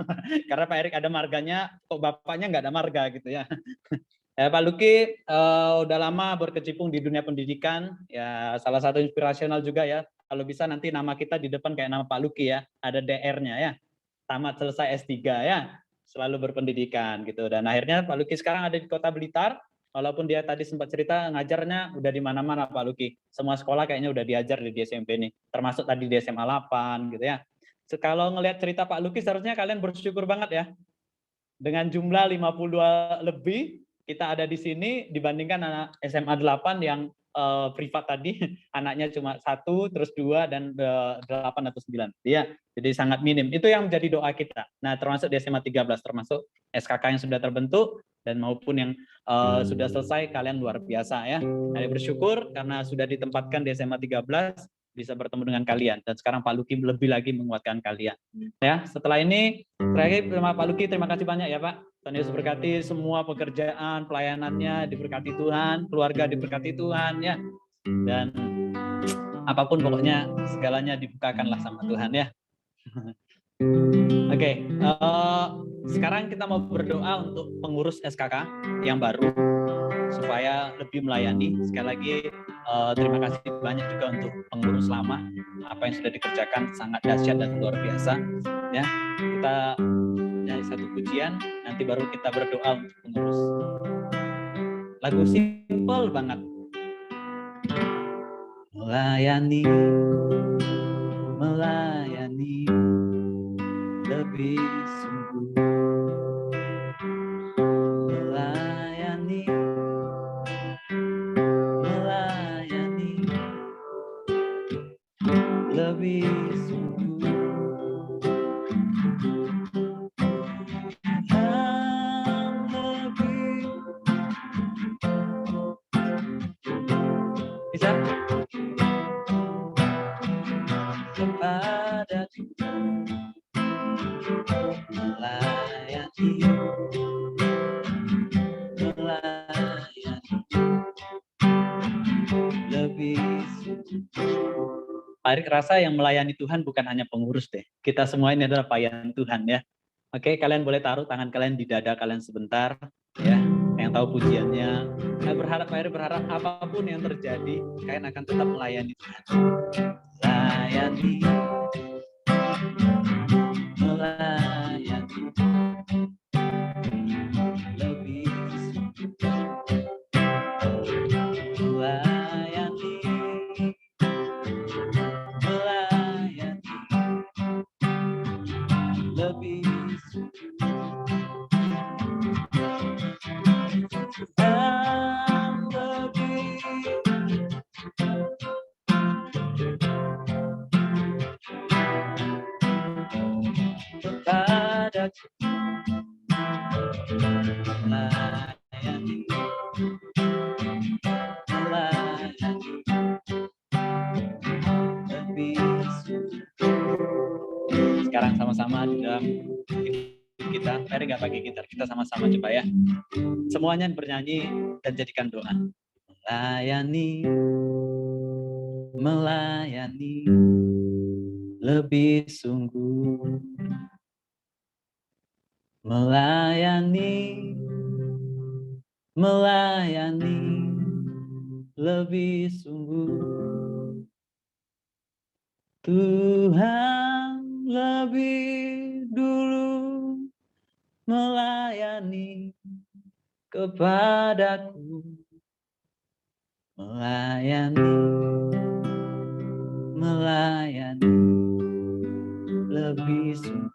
karena Pak Erik ada marganya, kok bapaknya nggak ada marga gitu ya. Ya Pak Lucky udah lama berkecimpung di dunia pendidikan, ya salah satu inspirasional juga ya. Kalau bisa nanti nama kita di depan kayak nama Pak Lucky ya, ada DR-nya ya. Tamat selesai S3 ya, selalu berpendidikan gitu. Dan akhirnya Pak Lucky sekarang ada di Kota Blitar. Walaupun dia tadi sempat cerita ngajarnya udah di mana-mana Pak Lucky. Semua sekolah kayaknya udah diajar di SMP nih. Termasuk tadi di SMA 8 gitu ya. Kalau ngelihat cerita Pak Lucky seharusnya kalian bersyukur banget ya. Dengan jumlah 52 lebih kita ada di sini dibandingkan anak SMA 8 yang privat tadi anaknya cuma 1, terus 2 dan 8 atau 9. Ya, jadi sangat minim. Itu yang menjadi doa kita. Nah, termasuk di SMA 13 termasuk SKK yang sudah terbentuk dan maupun yang sudah selesai, kalian luar biasa ya. Kalian bersyukur karena sudah ditempatkan di SMA 13 bisa bertemu dengan kalian, dan sekarang Pak Lucky lebih lagi menguatkan kalian. Ya, setelah ini terakhir Pak Lucky, terima kasih banyak ya Pak. Tuhan Yesus berkati semua pekerjaan, pelayanannya diberkati Tuhan, keluarga diberkati Tuhan ya. Dan apapun pokoknya segalanya dibukakanlah sama Tuhan ya. Oke, sekarang kita mau berdoa untuk pengurus SKK yang baru supaya lebih melayani. Sekali lagi terima kasih banyak juga untuk pengurus lama, apa yang sudah dikerjakan sangat dahsyat dan luar biasa ya. Kita nyanyi satu pujian, nanti baru kita berdoa untuk pengurus. Lagu simple banget. Melayani, melayani lebih sungguh, melayani, melayani lebih sungguh, yang lebih bisa kepada Tuhan. Melayani, melayani lebih sungguh. Pak Erik rasa yang melayani Tuhan bukan hanya pengurus deh. Kita semua ini adalah pelayan Tuhan ya. Oke, kalian boleh taruh tangan kalian di dada kalian sebentar ya. Yang tahu pujiannya. Saya berharap Pak Erik berharap apapun yang terjadi, kalian akan tetap melayani Tuhan. Melayani, melayani lebih sungguh, melayani, melayani melayani, melayani, lebih sungguh. Sekarang sama-sama di dalam kita, mari nggak pakai gitar, kita sama-sama coba ya. Semuanya bernyanyi dan jadikan doa. Melayani, melayani, lebih sungguh. Melayani, melayani, lebih sungguh. Tuhan lebih dulu melayani kepadaku. Melayani, melayani, lebih sungguh.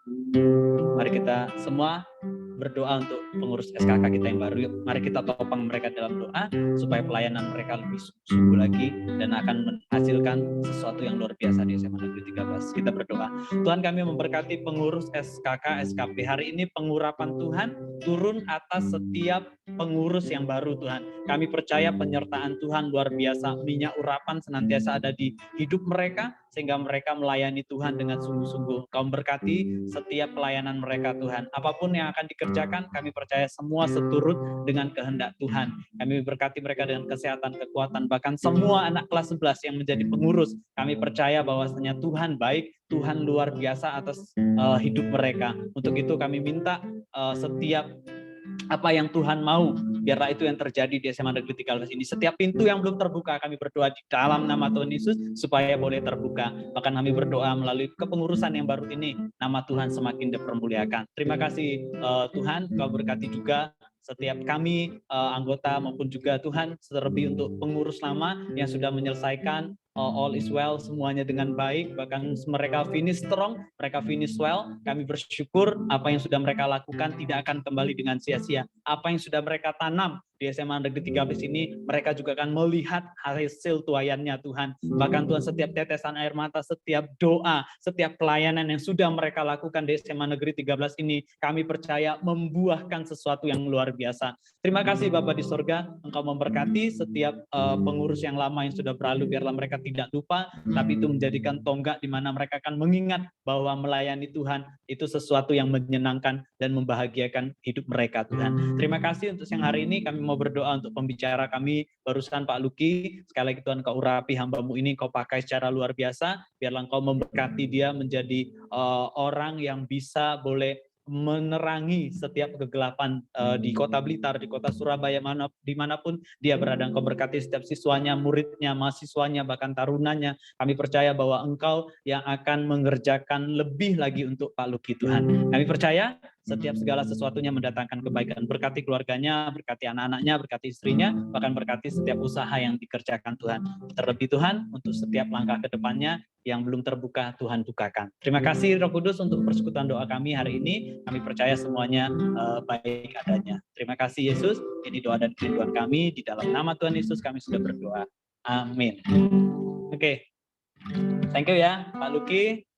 Mari kita semua berdoa untuk pengurus SKK kita yang baru. Yuk, mari kita topang mereka dalam doa supaya pelayanan mereka lebih sungguh lagi dan akan menghasilkan sesuatu yang luar biasa di SMA Negeri 13. Kita berdoa. Tuhan, kami memberkati pengurus SKK, SKP. Hari ini pengurapan Tuhan turun atas setiap pengurus yang baru, Tuhan. Kami percaya penyertaan Tuhan luar biasa, minyak urapan senantiasa ada di hidup mereka sehingga mereka melayani Tuhan dengan sungguh-sungguh. Kau berkati setiap pelayanan mereka, Tuhan. Apapun yang akan dikerjakan, kami percaya semua seturut dengan kehendak Tuhan. Kami berkati mereka dengan kesehatan, kekuatan, bahkan semua anak kelas 11 yang menjadi pengurus. Kami percaya bahwasanya Tuhan baik, Tuhan luar biasa atas hidup mereka. Untuk itu kami minta setiap apa yang Tuhan mau, biarlah itu yang terjadi di SMA Negeri 13 ini. Setiap pintu yang belum terbuka, kami berdoa di dalam nama Tuhan Yesus supaya boleh terbuka. Bahkan kami berdoa melalui kepengurusan yang baru ini, nama Tuhan semakin dipermuliakan. Terima kasih Tuhan, Kau berkati juga setiap kami anggota maupun juga Tuhan, terlebih untuk pengurus lama yang sudah menyelesaikan all is well, semuanya dengan baik, bahkan mereka finish strong, mereka finish well. Kami bersyukur apa yang sudah mereka lakukan tidak akan kembali dengan sia-sia. Apa yang sudah mereka tanam di SMA Negeri 13 ini, mereka juga akan melihat hasil tuaiannya, Tuhan. Bahkan Tuhan, setiap tetesan air mata, setiap doa, setiap pelayanan yang sudah mereka lakukan di SMA Negeri 13 ini, kami percaya membuahkan sesuatu yang luar biasa. Terima kasih Bapa di sorga, Engkau memberkati setiap pengurus yang lama yang sudah berlalu, biarlah mereka tidak lupa, tapi itu menjadikan tonggak di mana mereka akan mengingat bahwa melayani Tuhan itu sesuatu yang menyenangkan dan membahagiakan hidup mereka, Tuhan. Terima kasih untuk siang hari ini. Kami mau berdoa untuk pembicara kami barusan, Pak Luki. Sekali lagi Tuhan, Kau urapi hamba-Mu ini, Kau pakai secara luar biasa. Biarlah Engkau memberkati dia menjadi orang yang bisa boleh menerangi setiap kegelapan di Kota Blitar, di Kota Surabaya, dimanapun dia berada. Engkau berkati setiap siswanya, muridnya, mahasiswanya, bahkan tarunanya. Kami percaya bahwa Engkau yang akan mengerjakan lebih lagi untuk Pak Luki, Tuhan. Kami percaya setiap segala sesuatunya mendatangkan kebaikan. Berkati keluarganya, berkati anak-anaknya, berkati istrinya, bahkan berkati setiap usaha yang dikerjakan, Tuhan. Terlebih Tuhan, untuk setiap langkah ke depannya yang belum terbuka, Tuhan bukakan. Terima kasih Roh Kudus untuk persekutuan doa kami hari ini. Kami percaya semuanya baik adanya. Terima kasih Yesus. Ini doa dan kerinduan kami. Di dalam nama Tuhan Yesus kami sudah berdoa. Amin. Oke. Thank you ya Pak Luki.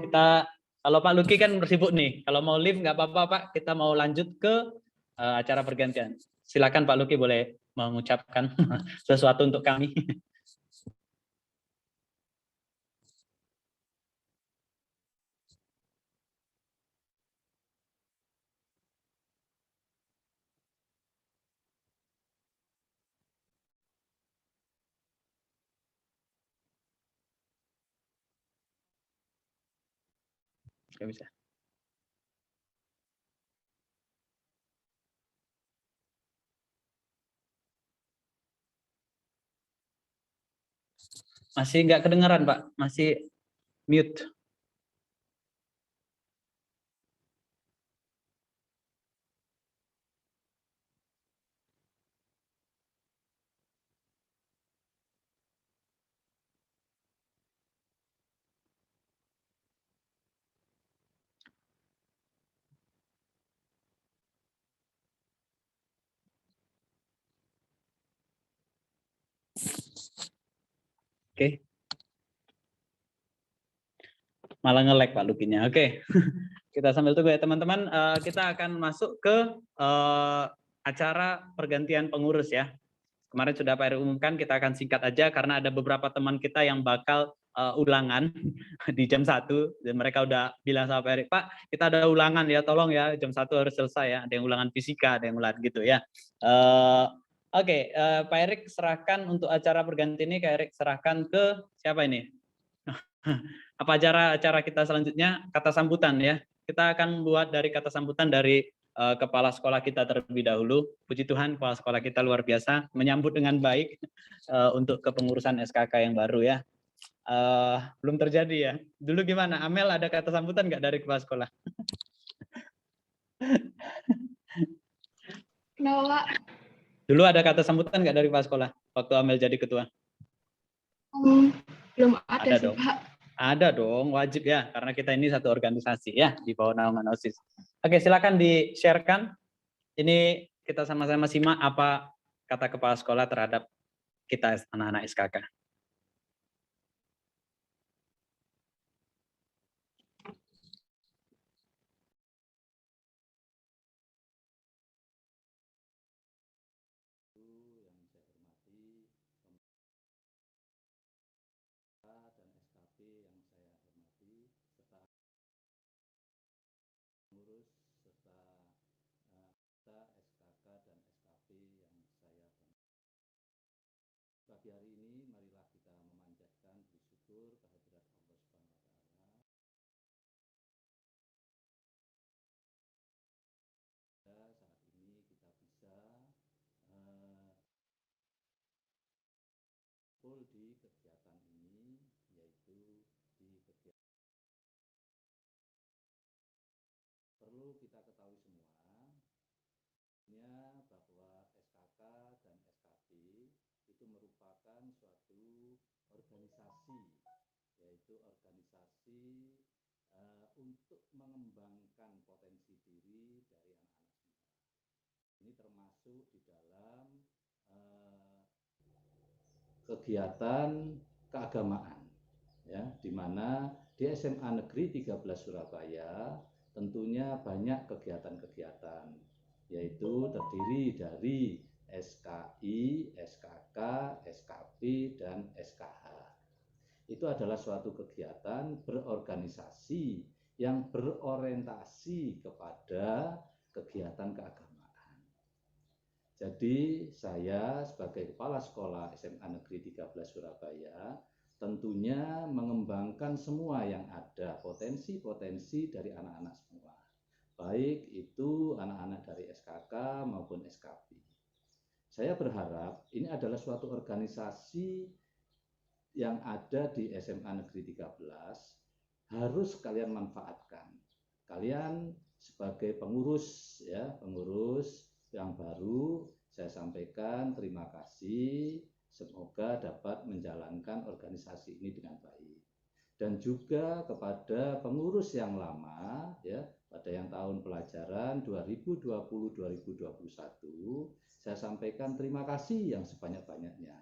Kita, kalau Pak Luki kan bersibuk nih. Kalau mau live nggak apa-apa Pak. Kita mau lanjut ke acara pergantian. Silakan Pak Luki boleh mengucapkan sesuatu untuk kami. Nggak bisa. Masih nggak kedengaran Pak, masih mute. Oke. Malah nge-lag Pak Lukinya. Oke. kita sambil tunggu ya teman-teman. Kita akan masuk ke acara pergantian pengurus ya. Kemarin sudah Pak Erik umumkan, kita akan singkat aja karena ada beberapa teman kita yang bakal ulangan di jam 1 dan mereka udah bilang sama Pak Erik, Pak kita ada ulangan ya, tolong ya jam 1 harus selesai ya, ada yang ulangan fisika, ada yang ulangan gitu ya. Oke, Pak Erik serahkan untuk acara pergantian ini, Pak Erik serahkan ke siapa ini? Apa acara kita selanjutnya? Kata sambutan ya. Kita akan buat dari kata sambutan dari kepala sekolah kita terlebih dahulu. Puji Tuhan, kepala sekolah kita luar biasa, menyambut dengan baik untuk kepengurusan SKK yang baru ya. Belum terjadi ya. Dulu gimana? Amel ada kata sambutan nggak dari kepala sekolah? Kenapa? Dulu ada kata sambutan nggak dari kepala sekolah waktu Amel jadi ketua? Belum ada sih, dong. Pak. Ada dong, wajib ya, karena kita ini satu organisasi ya di bawah naungan OSIS. Oke, silakan di-sharekan. Ini kita sama-sama simak apa kata kepala sekolah terhadap kita anak-anak SKK. Pagi hari ini marilah kita memanjatkan bersyukur kehadirat Allah Subhanahu wa taala. Saat ini kita bisa full di kegiatan ini, yaitu di kegiatan. Perlu kita ketahui semua bahwa SKK dan SKP itu merupakan suatu organisasi, yaitu organisasi untuk mengembangkan potensi diri dari anak-anak semua. Ini termasuk di dalam kegiatan keagamaan, ya, di mana di SMA Negeri 13 Surabaya tentunya banyak kegiatan-kegiatan, yaitu terdiri dari SKI, SKK, SKP, dan SKH. Itu adalah suatu kegiatan berorganisasi yang berorientasi kepada kegiatan keagamaan. Jadi saya sebagai kepala sekolah SMA Negeri 13 Surabaya tentunya mengembangkan semua yang ada, potensi-potensi dari anak-anak semua. Baik itu anak-anak dari SKK maupun SKP. Saya berharap ini adalah suatu organisasi yang ada di SMA Negeri 13 harus kalian manfaatkan. Kalian sebagai pengurus ya, pengurus yang baru, saya sampaikan terima kasih, semoga dapat menjalankan organisasi ini dengan baik. Dan juga kepada pengurus yang lama ya, pada yang tahun pelajaran 2020-2021, saya sampaikan terima kasih yang sebanyak-banyaknya.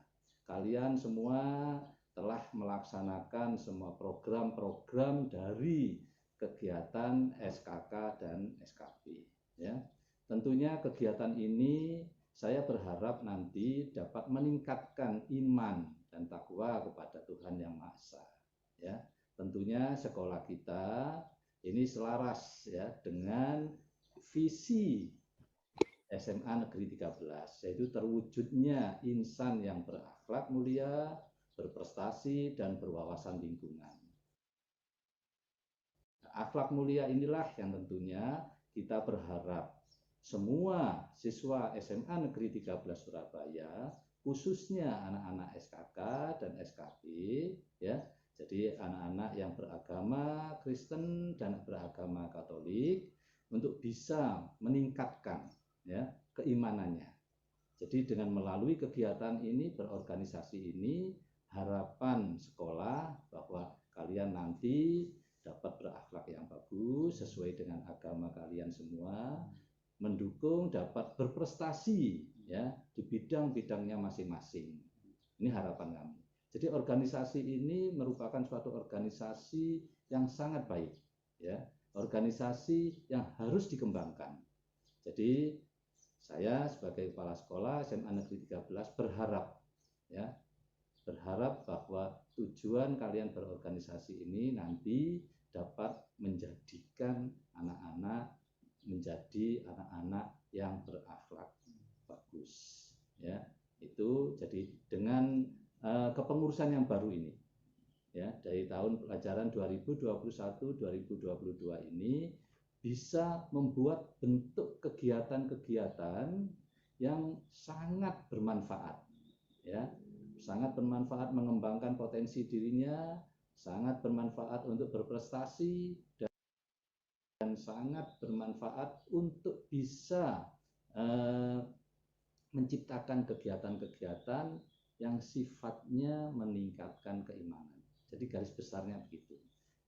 Kalian semua telah melaksanakan semua program-program dari kegiatan SKK dan SKP. Ya. Tentunya kegiatan ini saya berharap nanti dapat meningkatkan iman dan takwa kepada Tuhan Yang Maha Esa. Ya. Tentunya sekolah kita ini selaras ya dengan visi SMA Negeri 13, yaitu terwujudnya insan yang berakhlak mulia, berprestasi, dan berwawasan lingkungan. Akhlak mulia inilah yang tentunya kita berharap semua siswa SMA Negeri 13 Surabaya, khususnya anak-anak SKK dan SKP, ya, jadi anak-anak yang beragama Kristen dan beragama Katolik, untuk bisa meningkatkan ya keimanannya. Jadi dengan melalui kegiatan ini, berorganisasi ini, harapan sekolah bahwa kalian nanti dapat berakhlak yang bagus sesuai dengan agama kalian semua, mendukung dapat berprestasi ya di bidang-bidangnya masing-masing. Ini harapan kami. Jadi organisasi ini merupakan suatu organisasi yang sangat baik ya. organisasi yang harus dikembangkan. Jadi saya sebagai kepala sekolah SMA Negeri 13 berharap bahwa tujuan kalian berorganisasi ini nanti dapat menjadikan anak-anak menjadi anak-anak yang berakhlak bagus, ya. Itu jadi dengan kepengurusan yang baru ini, ya, dari tahun pelajaran 2021-2022 ini bisa membuat bentuk kegiatan-kegiatan yang sangat bermanfaat, ya, sangat bermanfaat mengembangkan potensi dirinya, sangat bermanfaat untuk berprestasi, dan sangat bermanfaat untuk bisa menciptakan kegiatan-kegiatan yang sifatnya meningkatkan keimanan. Jadi garis besarnya begitu.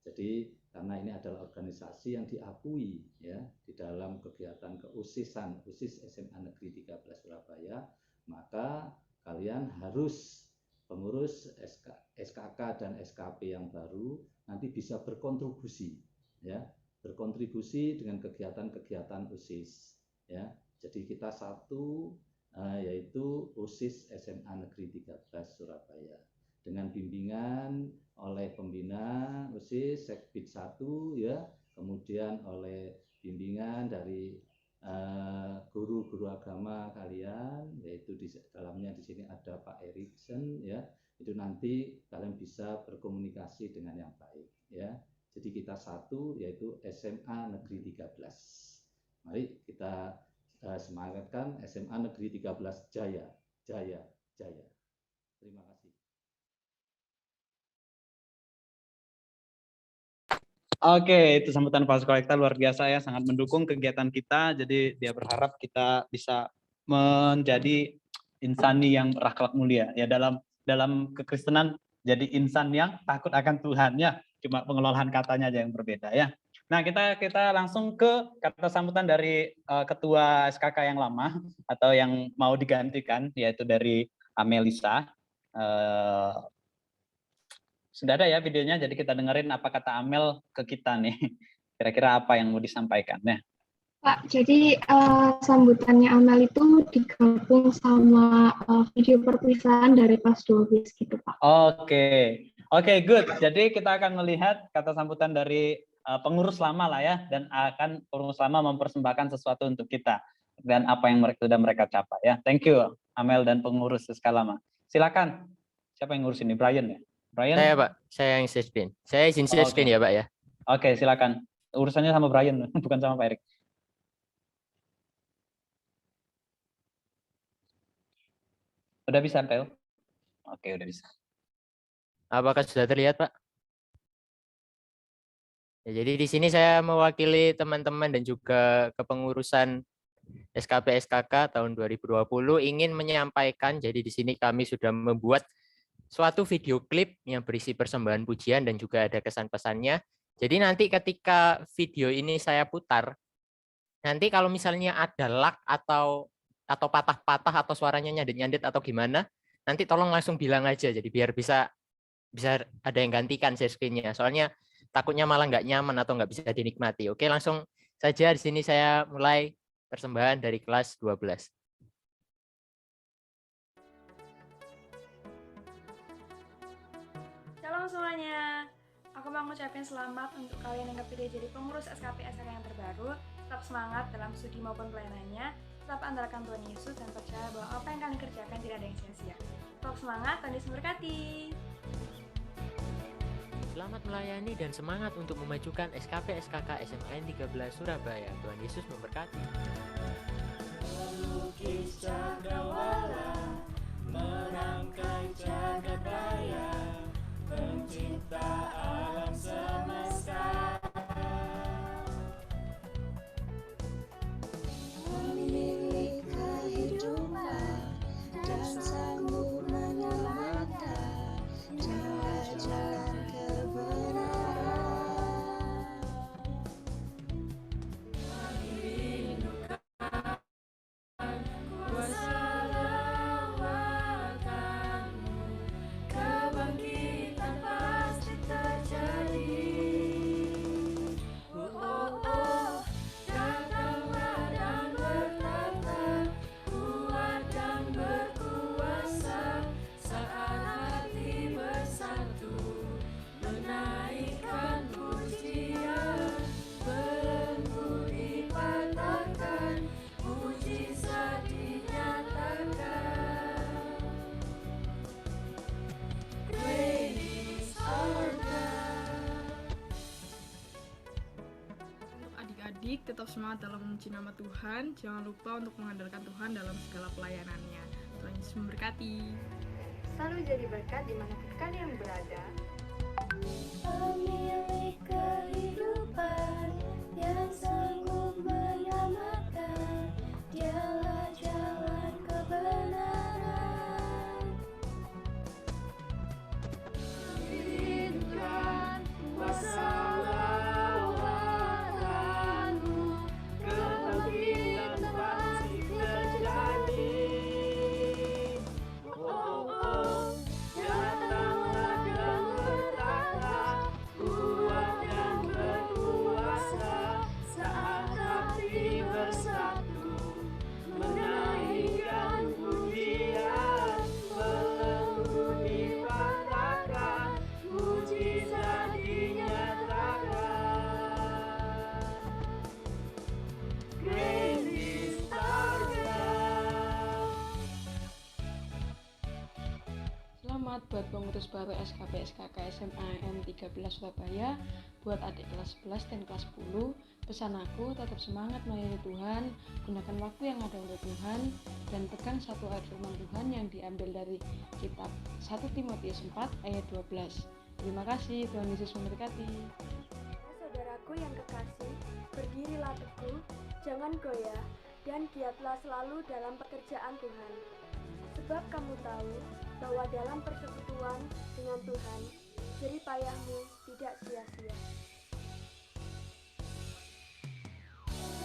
Jadi karena ini adalah organisasi yang diakui, ya, di dalam kegiatan keUSISan, USIS SMA Negeri 13 Surabaya, maka kalian harus pengurus SKK dan SKP yang baru nanti bisa berkontribusi, ya, berkontribusi dengan kegiatan-kegiatan USIS, ya. Jadi kita satu, yaitu USIS SMA Negeri 13 Surabaya, dengan bimbingan oleh pembina USIS Sekbid 1, ya, kemudian oleh bimbingan dari guru-guru agama kalian, yaitu di dalamnya di sini ada Pak Erikson, ya. Itu nanti kalian bisa berkomunikasi dengan yang baik, ya. Jadi kita satu, yaitu SMA Negeri 13. Mari kita semangatkan SMA Negeri 13 Jaya, Jaya, Jaya. Terima kasih. Oke, itu sambutan Pak Sekolah kita luar biasa ya, sangat mendukung kegiatan kita. Jadi dia berharap kita bisa menjadi insani yang berakhlak mulia. Ya, dalam kekristenan jadi insan yang takut akan Tuhan, ya. Cuma pengelolaan katanya aja yang berbeda, ya. Nah, kita langsung ke kata sambutan dari ketua SKK yang lama atau yang mau digantikan, yaitu dari Amelisa. Sudah ada ya videonya, jadi kita dengerin apa kata Amel ke kita nih. Kira-kira apa yang mau disampaikan, ya. Pak, jadi sambutannya Amel itu digabung sama video perpisahan dari kelas 12 gitu, Pak. Oke, good. Jadi kita akan melihat kata sambutan dari pengurus lama lah ya, dan akan pengurus lama mempersembahkan sesuatu untuk kita dan apa yang sudah mereka capai ya. Thank you Amel dan pengurus SK lama. Silakan. Siapa yang ngurus ini? Brian ya? Brian? Saya Pak, saya yang sespin. Saya izin sespin ya Pak ya. Oke, silakan. Urusannya sama Brian, bukan sama Pak Erik. Udah bisa, Pel? Oke, udah bisa. Apakah sudah terlihat, Pak? Ya, jadi di sini saya mewakili teman-teman dan juga kepengurusan SKP SKK tahun 2020 ingin menyampaikan, jadi di sini kami sudah membuat suatu video klip yang berisi persembahan pujian dan juga ada kesan pesannya. Jadi nanti ketika video ini saya putar, nanti kalau misalnya ada lag atau patah-patah atau suaranya nyandet-nyandet atau gimana, nanti tolong langsung bilang aja, jadi biar bisa ada yang gantikan share screen-nya. Soalnya takutnya malah nggak nyaman atau nggak bisa dinikmati. Oke, langsung saja di sini saya mulai persembahan dari kelas 12. Shalom semuanya. Aku mau ngucapin selamat untuk kalian yang kepilih jadi pengurus SKP SKK yang terbaru. Tetap semangat dalam studi maupun pelayanannya. Tetap andalkan Tuhan Yesus dan percaya bahwa apa yang kalian kerjakan tidak ada yang sia-sia. Tetap semangat, Tuhan Yesus memberkati. Selamat melayani dan semangat untuk memajukan SKP SKK SMAN 13 Surabaya. Tuhan Yesus memberkati. Melukis cakrawala, merangkai jagat raya, pencipta alam semesta. Memilih kehidupan dan sanggup menyelamatkan jalan-jalan kebenaran. Kami rindukan kuasa lawatan-Mu, kebangkitan pasti terjadi. Oh, tetap semangat dalam memuji nama Tuhan. Jangan lupa untuk mengandalkan Tuhan dalam segala pelayanannya. Tuhan Yesus memberkati. Selalu jadi berkat dimanapun kalian berada. Pemilik kehidupan yang sanggup menyelamatkan, dialah jalan kebenaran. Berikan kuasa lawanmu, kebangkitan pasti terjadi. Datanglah dan bertata, kuat dan berkuasa, saat hati bersatu, menaikkan pujian, belenggu dipatahkan, mujizat dinyatakan. Great is our God. Selamat buat pengurus baru SKP SKK SMA M13 Surabaya, buat adik kelas 11 dan kelas 10. Pesan aku, tetap semangat melayani Tuhan, gunakan waktu yang ada untuk Tuhan, dan pegang satu ayat firman Tuhan yang diambil dari kitab 1 Timotius 4 ayat 12. Terima kasih, Tuhan Yesus memberkati. Saudaraku yang kekasih, berdirilah teguh, jangan goyah, dan giatlah selalu dalam pekerjaan Tuhan. Sebab kamu tahu bahwa dalam persekutuan dengan Tuhan, jerih payahmu tidak sia-sia.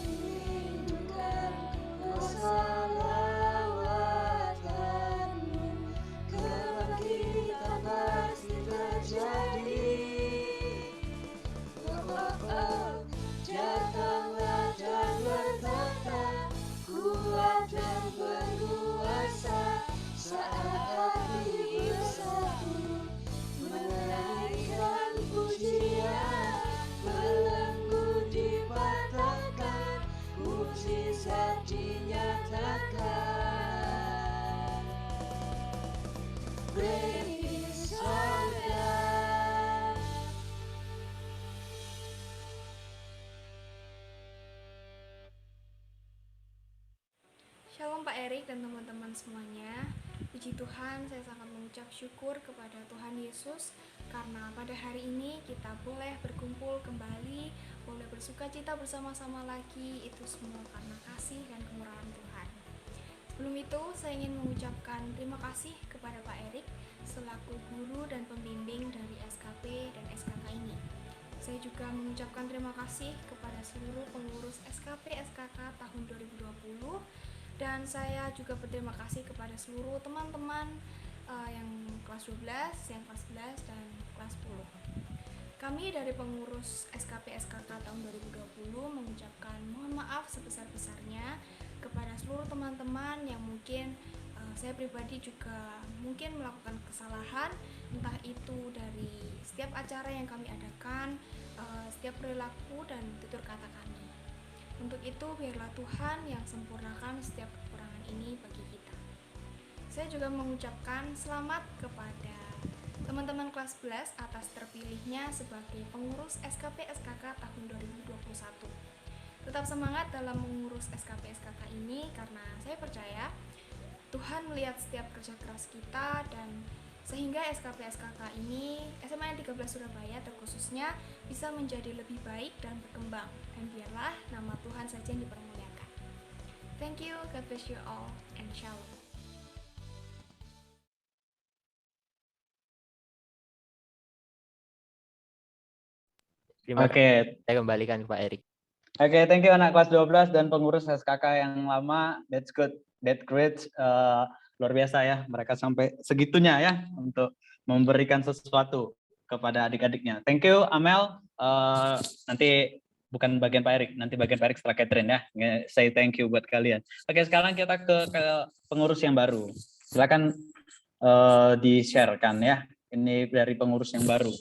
Rindukan kuasa lawatanmu, kebangkitan pasti terjadi. Datanglah dan bertata, kuat dan berkuasa, saat hati bersatu, menaikkan pujian, belenggu dipatahkan, mujizat dinyatakan. Great is our God. Shalom Pak Erik dan teman-teman semuanya. Puji Tuhan, saya sangat mengucap syukur kepada Tuhan Yesus karena pada hari ini kita boleh berkumpul kembali, boleh bersuka cita bersama-sama lagi, itu semua karena kasih dan kemurahan Tuhan. Sebelum itu, saya ingin mengucapkan terima kasih kepada Pak Erik selaku guru dan pembimbing dari SKP dan SKK ini. Saya juga mengucapkan terima kasih kepada seluruh pengurus SKP SKK tahun 2020, dan saya juga berterima kasih kepada seluruh teman-teman yang kelas 12, yang kelas 11, dan kelas 10. Kami dari pengurus SKP SKK tahun 2020 mengucapkan mohon maaf sebesar-besarnya kepada seluruh teman-teman yang mungkin saya pribadi juga mungkin melakukan kesalahan, entah itu dari setiap acara yang kami adakan, setiap perilaku dan tutur kata kami. Untuk itu biarlah Tuhan yang sempurnakan setiap kekurangan ini bagi kita. Saya juga mengucapkan selamat kepada teman-teman kelas 11 atas terpilihnya sebagai pengurus SKP SKK tahun 2021. Tetap semangat dalam mengurus SKP SKK ini karena saya percaya Tuhan melihat setiap kerja keras kita, dan sehingga SKP SKK ini, SMA 13 Surabaya terkhususnya, bisa menjadi lebih baik dan berkembang. Dan biarlah nama Tuhan saja yang dipermuliakan. Thank you, God bless you all, and shalom. Terima Oke. kasih. Saya kembalikan ke Pak Erik. Oke, thank you anak kelas 12 dan pengurus SKK yang lama. That's good, that's great. Luar biasa ya, mereka sampai segitunya ya untuk memberikan sesuatu kepada adik-adiknya. Thank you Amel. Nanti bukan bagian Pak Erik, nanti bagian Pak Erik setelah Catherine ya. Say thank you buat kalian. Oke, sekarang kita ke pengurus yang baru. Silakan di-share-kan ya. Ini dari pengurus yang baru.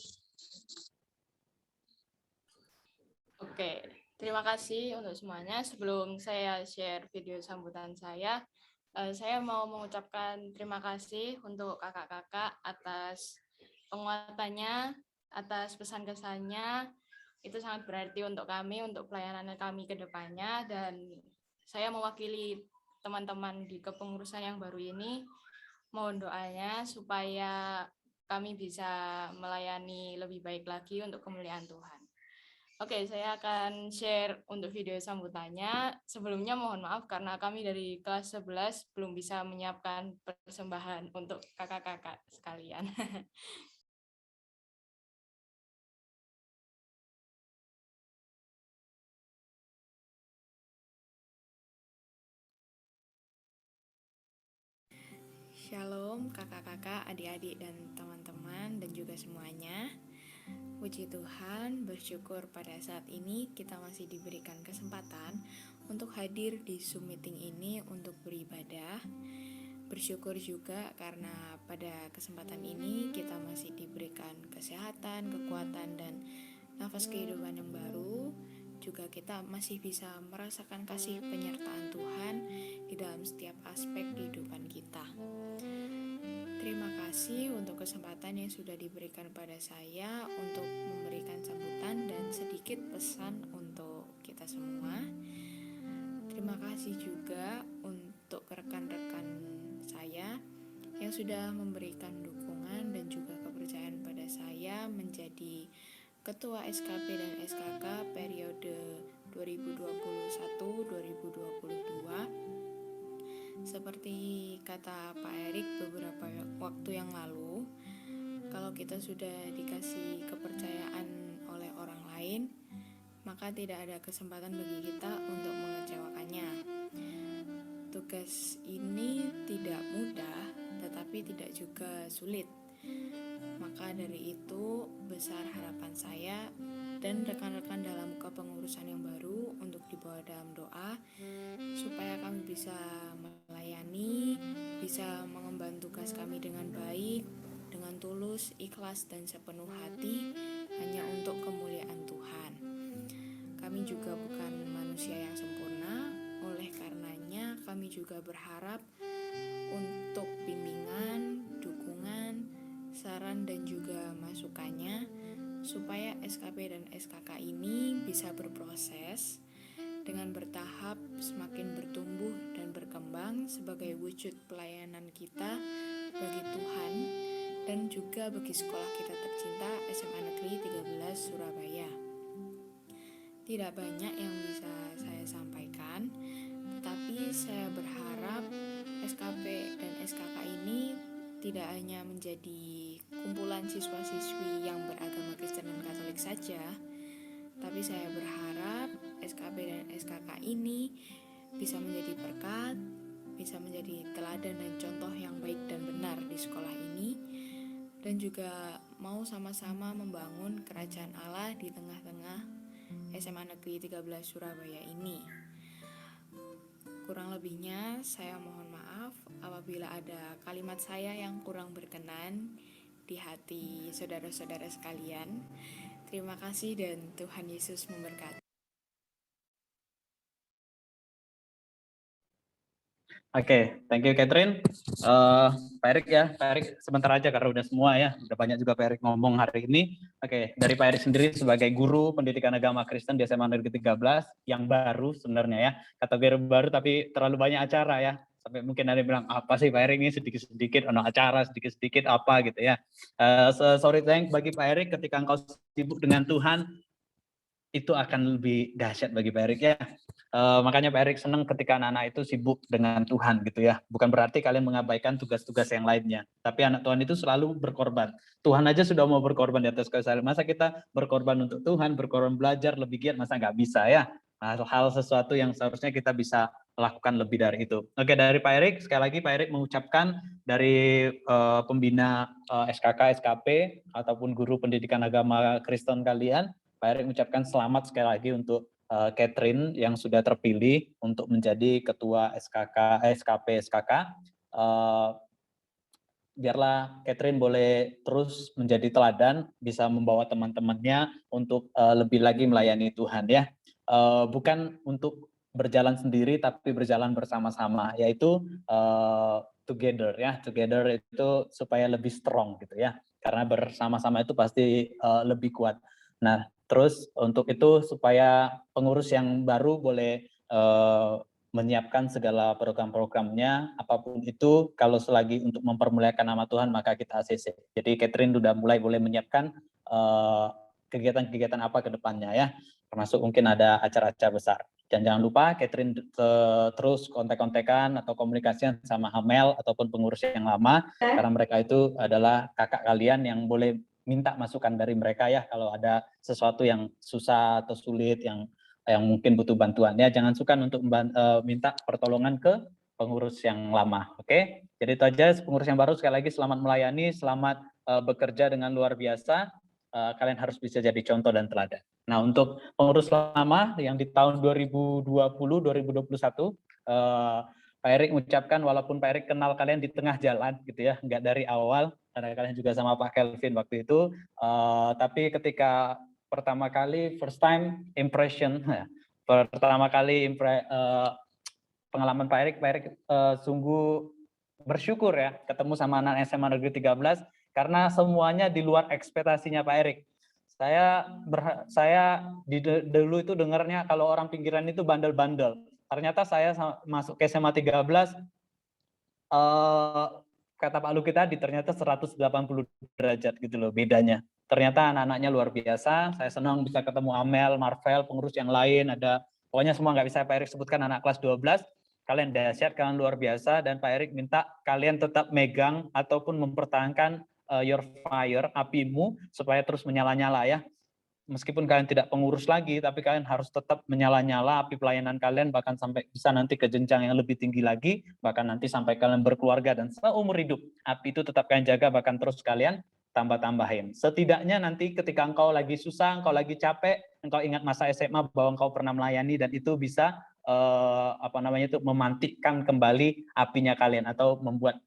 Oke, terima kasih untuk semuanya. Sebelum saya share video sambutan saya mau mengucapkan terima kasih untuk kakak-kakak atas penguatannya, atas pesan kesannya, Itu sangat berarti untuk kami, untuk pelayanan kami ke depannya, dan saya mewakili teman-teman di kepengurusan yang baru ini, mohon doanya supaya kami bisa melayani lebih baik lagi untuk kemuliaan Tuhan. Oke, saya akan share untuk video sambutannya. Sebelumnya mohon maaf karena kami dari kelas 11 belum bisa menyiapkan persembahan untuk kakak-kakak sekalian. Shalom kakak-kakak, adik-adik, dan teman-teman, dan juga semuanya. Puji Tuhan, bersyukur pada saat ini kita masih diberikan kesempatan untuk hadir di Zoom meeting ini untuk beribadah. Bersyukur juga karena pada kesempatan ini kita masih diberikan kesehatan, kekuatan, dan nafas kehidupan yang baru. Juga kita masih bisa merasakan kasih penyertaan Tuhan di dalam setiap aspek kehidupan kita. Terima kasih untuk kesempatan yang sudah diberikan pada saya untuk memberikan sambutan dan sedikit pesan untuk kita semua. Terima kasih juga untuk rekan-rekan saya yang sudah memberikan dukungan dan juga kepercayaan pada saya menjadi Ketua SKP dan SKK periode 2021-2022. Seperti kata Pak Erik beberapa waktu yang lalu, kalau kita sudah dikasih kepercayaan oleh orang lain, maka tidak ada kesempatan bagi kita untuk mengecewakannya. Tugas ini tidak mudah, tetapi tidak juga sulit. Maka dari itu, besar harapan saya dan rekan-rekan dalam kepengurusan yang baru untuk dibawa dalam doa, supaya kami bisa melayani, bisa mengemban tugas kami dengan baik, dengan tulus, ikhlas, dan sepenuh hati, hanya untuk kemuliaan Tuhan. Kami juga bukan manusia yang sempurna, oleh karenanya kami juga berharap untuk bimbingan, dukungan, saran, dan juga masukannya, supaya SKP dan SKK ini bisa berproses dengan bertahap semakin bertumbuh dan berkembang sebagai wujud pelayanan kita bagi Tuhan dan juga bagi sekolah kita tercinta SMA Negeri 13 Surabaya. Tidak banyak yang bisa saya sampaikan, tetapi saya berharap SKP dan SKK ini tidak hanya menjadi kumpulan siswa-siswi yang beragama Kristen dan Katolik saja, tapi saya berharap SKP dan SKK ini bisa menjadi berkat, bisa menjadi teladan dan contoh yang baik dan benar di sekolah ini, dan juga mau sama-sama membangun kerajaan Allah di tengah-tengah SMA Negeri 13 Surabaya ini. Kurang lebihnya saya mohon maaf apabila ada kalimat saya yang kurang berkenan di hati saudara-saudara sekalian. Terima kasih dan Tuhan Yesus memberkati. Oke, thank you Catherine. Pak Erik ya, Pak Erik sebentar aja karena udah semua ya, udah banyak juga Pak Erik ngomong hari ini. Oke, dari Pak Erik sendiri sebagai guru pendidikan agama Kristen di SMA Negeri 13 yang baru sebenarnya ya, kategori baru tapi terlalu banyak acara ya. Sampai mungkin ada yang bilang, apa sih Pak Erik ini sedikit-sedikit, ada acara sedikit-sedikit apa gitu ya. Sorry thank bagi Pak Erik ketika engkau sibuk dengan Tuhan, itu akan lebih dahsyat bagi Pak Erik ya. Makanya Pak Erik senang ketika anak-anak itu sibuk dengan Tuhan gitu ya. Bukan berarti kalian mengabaikan tugas-tugas yang lainnya. Tapi anak Tuhan itu selalu berkorban. Tuhan aja sudah mau berkorban di atas kayu salib. Masa kita berkorban untuk Tuhan, berkorban belajar lebih giat, masa nggak bisa ya. Hal sesuatu yang seharusnya kita bisa lakukan lebih dari itu. Oke, dari Pak Erik, sekali lagi Pak Erik mengucapkan dari pembina SKK, SKP, ataupun guru pendidikan agama Kristen kalian, Pak Erik mengucapkan selamat sekali lagi untuk Catherine yang sudah terpilih untuk menjadi ketua SKP SKK. Biarlah Catherine boleh terus menjadi teladan, bisa membawa teman-temannya untuk lebih lagi melayani Tuhan ya. Bukan untuk berjalan sendiri tapi berjalan bersama-sama, yaitu together ya. Together itu supaya lebih strong gitu ya. Karena bersama-sama itu pasti lebih kuat. Nah, terus untuk itu supaya pengurus yang baru boleh menyiapkan segala program-programnya, apapun itu, kalau selagi untuk mempermuliakan nama Tuhan, maka kita ACC. Jadi Catherine sudah mulai boleh menyiapkan kegiatan-kegiatan apa ke depannya ya, termasuk mungkin ada acara-acara besar. Dan jangan lupa Catherine terus kontak-kontakan atau komunikasian sama Amel ataupun pengurus yang lama, karena mereka itu adalah kakak kalian yang boleh minta masukan dari mereka ya, kalau ada sesuatu yang susah atau sulit, yang mungkin butuh bantuan ya, jangan sukar untuk minta pertolongan ke pengurus yang lama. Oke, jadi itu aja. Pengurus yang baru sekali lagi selamat melayani, selamat bekerja dengan luar biasa. Kalian harus bisa jadi contoh dan teladan. Nah, untuk pengurus lama yang di tahun 2020-2021, Pak Erik mengucapkan, walaupun Pak Erik kenal kalian di tengah jalan gitu ya, nggak dari awal, karena kalian juga sama Pak Kelvin waktu itu, tapi ketika pertama kali first time impression, pertama kali pengalaman Pak Erik sungguh bersyukur ya ketemu sama anak SMA Negeri 13, karena semuanya di luar ekspektasinya Pak Erik. Saya dulu itu dengarnya kalau orang pinggiran itu bandel-bandel. Ternyata saya masuk ke SMA 13, kata Pak Luki tadi, ternyata 180 derajat gitu loh bedanya. Ternyata anak-anaknya luar biasa. Saya senang bisa ketemu Amel, Marvel, pengurus yang lain, ada pokoknya semua nggak bisa Pak Erik sebutkan, anak kelas 12. Kalian dahsyat, kalian luar biasa, dan Pak Erik minta kalian tetap megang ataupun mempertahankan your fire, apimu, supaya terus menyala-nyala ya. Meskipun kalian tidak pengurus lagi, tapi kalian harus tetap menyala-nyala api pelayanan kalian, bahkan sampai bisa nanti ke jenjang yang lebih tinggi lagi, bahkan nanti sampai kalian berkeluarga dan seumur hidup. Api itu tetap kalian jaga, bahkan terus kalian tambah-tambahin. Setidaknya nanti ketika engkau lagi susah, engkau lagi capek, engkau ingat masa SMA bahwa engkau pernah melayani, dan itu bisa memantikkan kembali apinya kalian atau membuat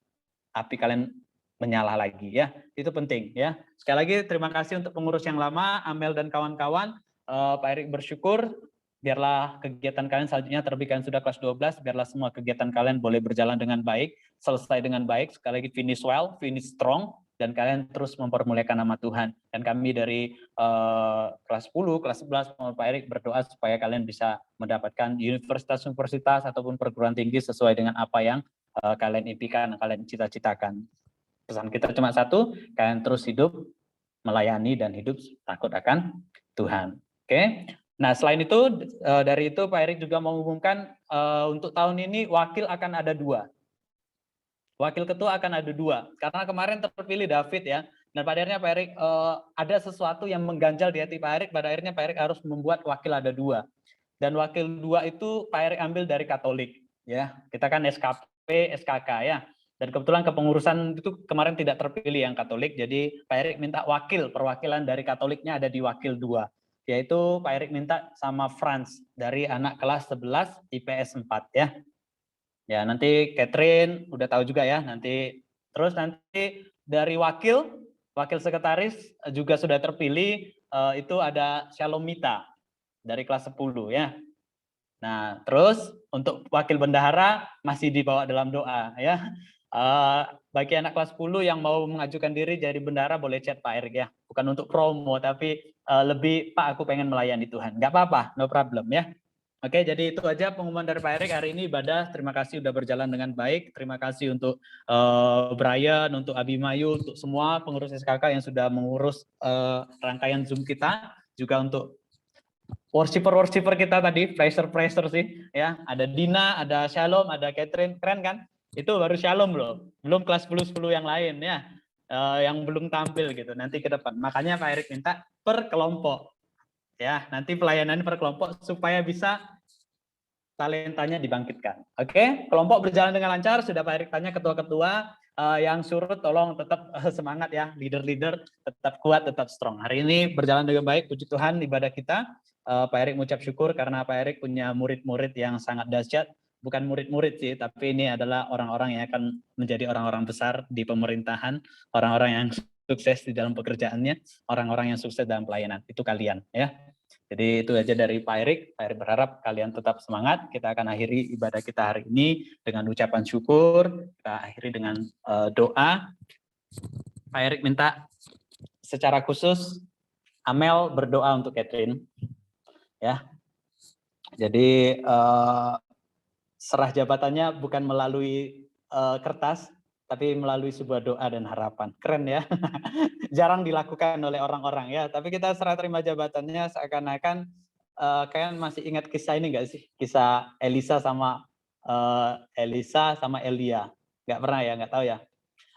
api kalian menyala lagi ya. Itu penting ya. Sekali lagi terima kasih untuk pengurus yang lama, Amel dan kawan-kawan. Pak Erik bersyukur, biarlah kegiatan kalian selanjutnya, terlebih kalian sudah kelas 12, biarlah semua kegiatan kalian boleh berjalan dengan baik, selesai dengan baik. Sekali lagi finish well, finish strong, dan kalian terus mempermuliakan nama Tuhan. Dan kami dari kelas 10, kelas 11, Pak Erik berdoa supaya kalian bisa mendapatkan universitas-universitas ataupun perguruan tinggi sesuai dengan apa yang kalian impikan, kalian cita-citakan. Pesan kita cuma satu, kalian terus hidup melayani dan hidup takut akan Tuhan. Oke. Nah, selain itu, dari itu Pak Erik juga mengumumkan untuk tahun ini wakil akan ada 2. Wakil ketua akan ada 2. Karena kemarin terpilih David ya. Dan pada akhirnya Pak Erik ada sesuatu yang mengganjal di hati Pak Erik. Pada akhirnya Pak Erik harus membuat wakil ada 2. Dan wakil 2 itu Pak Erik ambil dari Katolik. Ya, kita kan SKP, SKK ya. Dan kebetulan kepengurusan itu kemarin tidak terpilih yang Katolik, jadi Pak Erik minta perwakilan dari Katoliknya ada di wakil 2. Yaitu Pak Erik minta sama Franz dari anak kelas 11 IPS 4 ya. Ya, nanti Catherine udah tahu juga ya, nanti dari wakil sekretaris juga sudah terpilih, itu ada Shalomita dari kelas 10 ya. Nah, terus untuk wakil bendahara masih dibawa dalam doa ya. Bagi anak kelas 10 yang mau mengajukan diri jadi bendahara boleh chat Pak Erik ya. Bukan untuk promo, tapi lebih Pak aku pengen melayani Tuhan. Nggak apa-apa, no problem ya. Oke, jadi itu aja pengumuman dari Pak Erik hari ini ibadah. Terima kasih sudah berjalan dengan baik. Terima kasih untuk Brian, untuk Abimayu, untuk semua pengurus SKK yang sudah mengurus rangkaian Zoom kita. Juga untuk worshiper kita tadi, pressure sih ya. Ada Dina, ada Shalom, ada Catherine, keren kan? Itu baru Shalom loh, belum kelas 10 yang lain ya, yang belum tampil gitu nanti ke depan. Makanya Pak Erik minta per kelompok ya, nanti pelayanan per kelompok supaya bisa talentanya dibangkitkan. Oke, kelompok berjalan dengan lancar. Sudah Pak Erik tanya ketua-ketua, yang surut tolong tetap semangat ya, leader-leader tetap kuat, tetap strong. Hari ini berjalan dengan baik, puji Tuhan ibadah kita. Pak Erik mengucap syukur karena Pak Erik punya murid-murid yang sangat dahsyat. Bukan murid-murid sih, tapi ini adalah orang-orang yang akan menjadi orang-orang besar di pemerintahan, orang-orang yang sukses di dalam pekerjaannya, orang-orang yang sukses dalam pelayanan. Itu kalian ya. Jadi itu aja dari Pak Erik. Pak Erik berharap kalian tetap semangat. Kita akan akhiri ibadah kita hari ini dengan ucapan syukur. Kita akhiri dengan doa. Pak Erik minta secara khusus Amel berdoa untuk Catherine. Ya. Jadi serah jabatannya bukan melalui kertas, tapi melalui sebuah doa dan harapan. Keren ya. Jarang dilakukan oleh orang-orang ya. Tapi kita serah terima jabatannya seakan-akan kalian masih ingat kisah ini nggak sih? Kisah Elisa sama Elia. Nggak pernah ya, nggak tahu ya.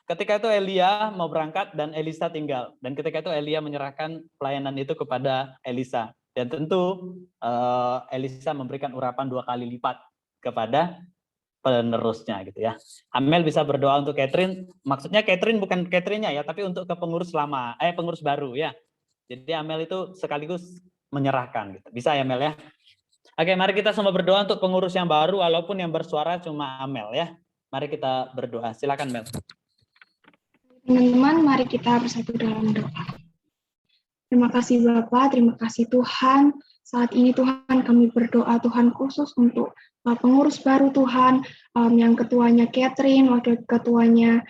Ketika itu Elia mau berangkat dan Elisa tinggal. Dan ketika itu Elia menyerahkan pelayanan itu kepada Elisa. Dan tentu Elisa memberikan urapan 2 kali lipat kepada penerusnya gitu ya. Amel bisa berdoa untuk Catherine. Maksudnya Catherine bukan Catherine-nya ya, tapi untuk ke pengurus lama, pengurus baru ya. Jadi Amel itu sekaligus menyerahkan gitu. Bisa ya Amel ya? Oke, mari kita semua berdoa untuk pengurus yang baru walaupun yang bersuara cuma Amel ya. Mari kita berdoa. Silakan Mel. Teman-teman, mari kita bersatu dalam doa. Terima kasih Bapak, terima kasih Tuhan. Saat ini Tuhan kami berdoa Tuhan khusus untuk pengurus baru Tuhan, yang ketuanya Catherine, wakil ketuanya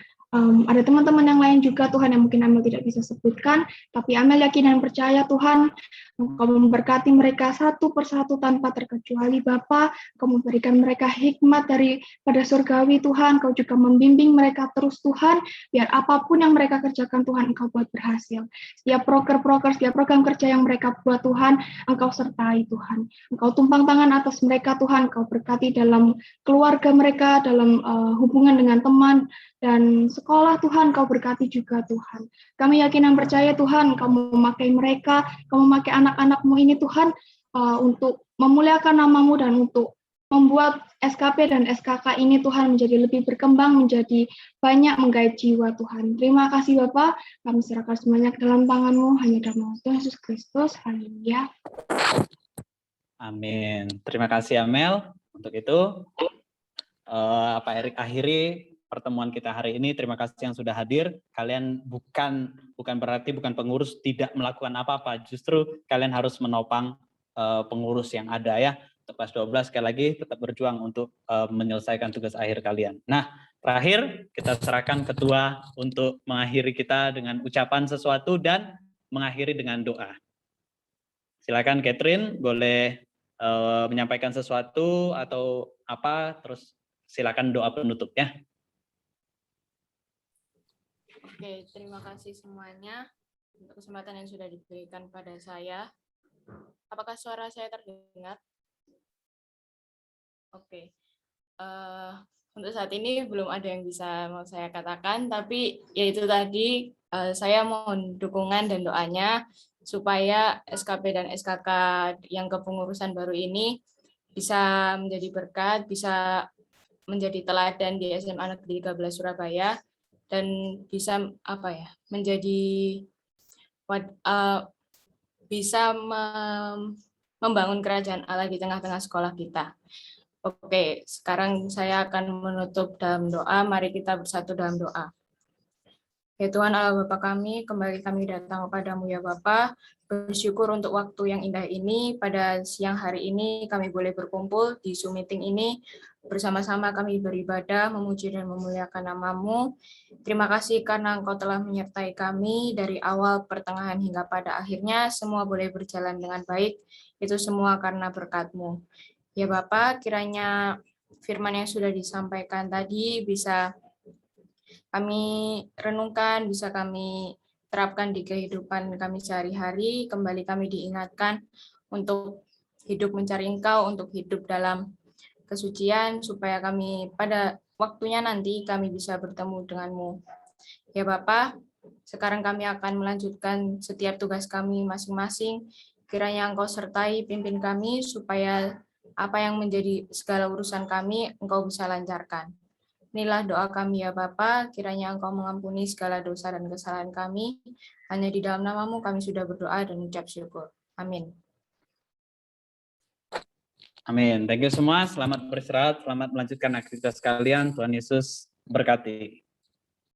ada teman-teman yang lain juga Tuhan yang mungkin Amel tidak bisa sebutkan, tapi Amel yakin dan percaya Tuhan, Engkau memberkati mereka satu persatu tanpa terkecuali Bapa. Engkau memberikan mereka hikmat daripada surgawi Tuhan, Engkau juga membimbing mereka terus Tuhan, biar apapun yang mereka kerjakan Tuhan Engkau buat berhasil. Setiap proker-proker, setiap program kerja yang mereka buat Tuhan, Engkau sertai Tuhan. Engkau tumpang tangan atas mereka Tuhan, Engkau berkati dalam keluarga mereka, dalam hubungan dengan teman, dan sekolah Tuhan, Kau berkati juga Tuhan. Kami yakin dan percaya Tuhan, Kau memakai mereka, Kau memakai anak-anak-Mu ini Tuhan, untuk memuliakan nama-Mu dan untuk membuat SKP dan SKK ini Tuhan menjadi lebih berkembang, menjadi banyak menggait jiwa Tuhan. Terima kasih Bapak, kami serahkan semuanya ke dalam tangan-Mu, hanya dalam nama Tuhan Yesus Kristus. Haleluya. Amin. Terima kasih Amel untuk itu. Pak Erik akhiri pertemuan kita hari ini. Terima kasih yang sudah hadir. Kalian bukan berarti bukan pengurus tidak melakukan apa-apa. Justru kalian harus menopang pengurus yang ada ya. Untuk kelas 12 sekali lagi tetap berjuang untuk menyelesaikan tugas akhir kalian. Nah, terakhir kita serahkan ketua untuk mengakhiri kita dengan ucapan sesuatu dan mengakhiri dengan doa. Silakan Catherine, boleh menyampaikan sesuatu atau apa, terus silakan doa penutup ya. Oke, terima kasih semuanya untuk kesempatan yang sudah diberikan pada saya. Apakah suara saya terdengar? Oke. Untuk saat ini belum ada yang bisa mau saya katakan, tapi yaitu tadi saya mohon dukungan dan doanya supaya SKP dan SKK yang kepengurusan baru ini bisa menjadi berkat, bisa menjadi teladan di SMA Negeri 13 Surabaya, dan bisa bisa membangun kerajaan Allah di tengah-tengah sekolah kita. Oke, sekarang saya akan menutup dalam doa. Mari kita bersatu dalam doa. Ya Tuhan Allah Bapa kami, kembali kami datang kepadamu ya Bapa, bersyukur untuk waktu yang indah ini. Pada siang hari ini kami boleh berkumpul di Zoom meeting ini, bersama-sama kami beribadah, memuji dan memuliakan nama-Mu. Terima kasih karena Engkau telah menyertai kami dari awal, pertengahan, hingga pada akhirnya, semua boleh berjalan dengan baik. Itu semua karena berkat-Mu. Ya Bapak, kiranya firman yang sudah disampaikan tadi bisa kami renungkan, bisa kami terapkan di kehidupan kami sehari-hari. Kembali kami diingatkan untuk hidup mencari Engkau, untuk hidup dalam kesucian, supaya kami pada waktunya nanti kami bisa bertemu denganmu. Ya Bapak, sekarang kami akan melanjutkan setiap tugas kami masing-masing. Kiranya Engkau sertai pimpin kami, supaya apa yang menjadi segala urusan kami, Engkau bisa lancarkan. Inilah doa kami ya Bapa, kiranya Engkau mengampuni segala dosa dan kesalahan kami. Hanya di dalam nama-Mu kami sudah berdoa dan ucap syukur. Amin. Amin. Thank you semua. Selamat beristirahat, selamat melanjutkan aktivitas kalian. Tuhan Yesus berkati.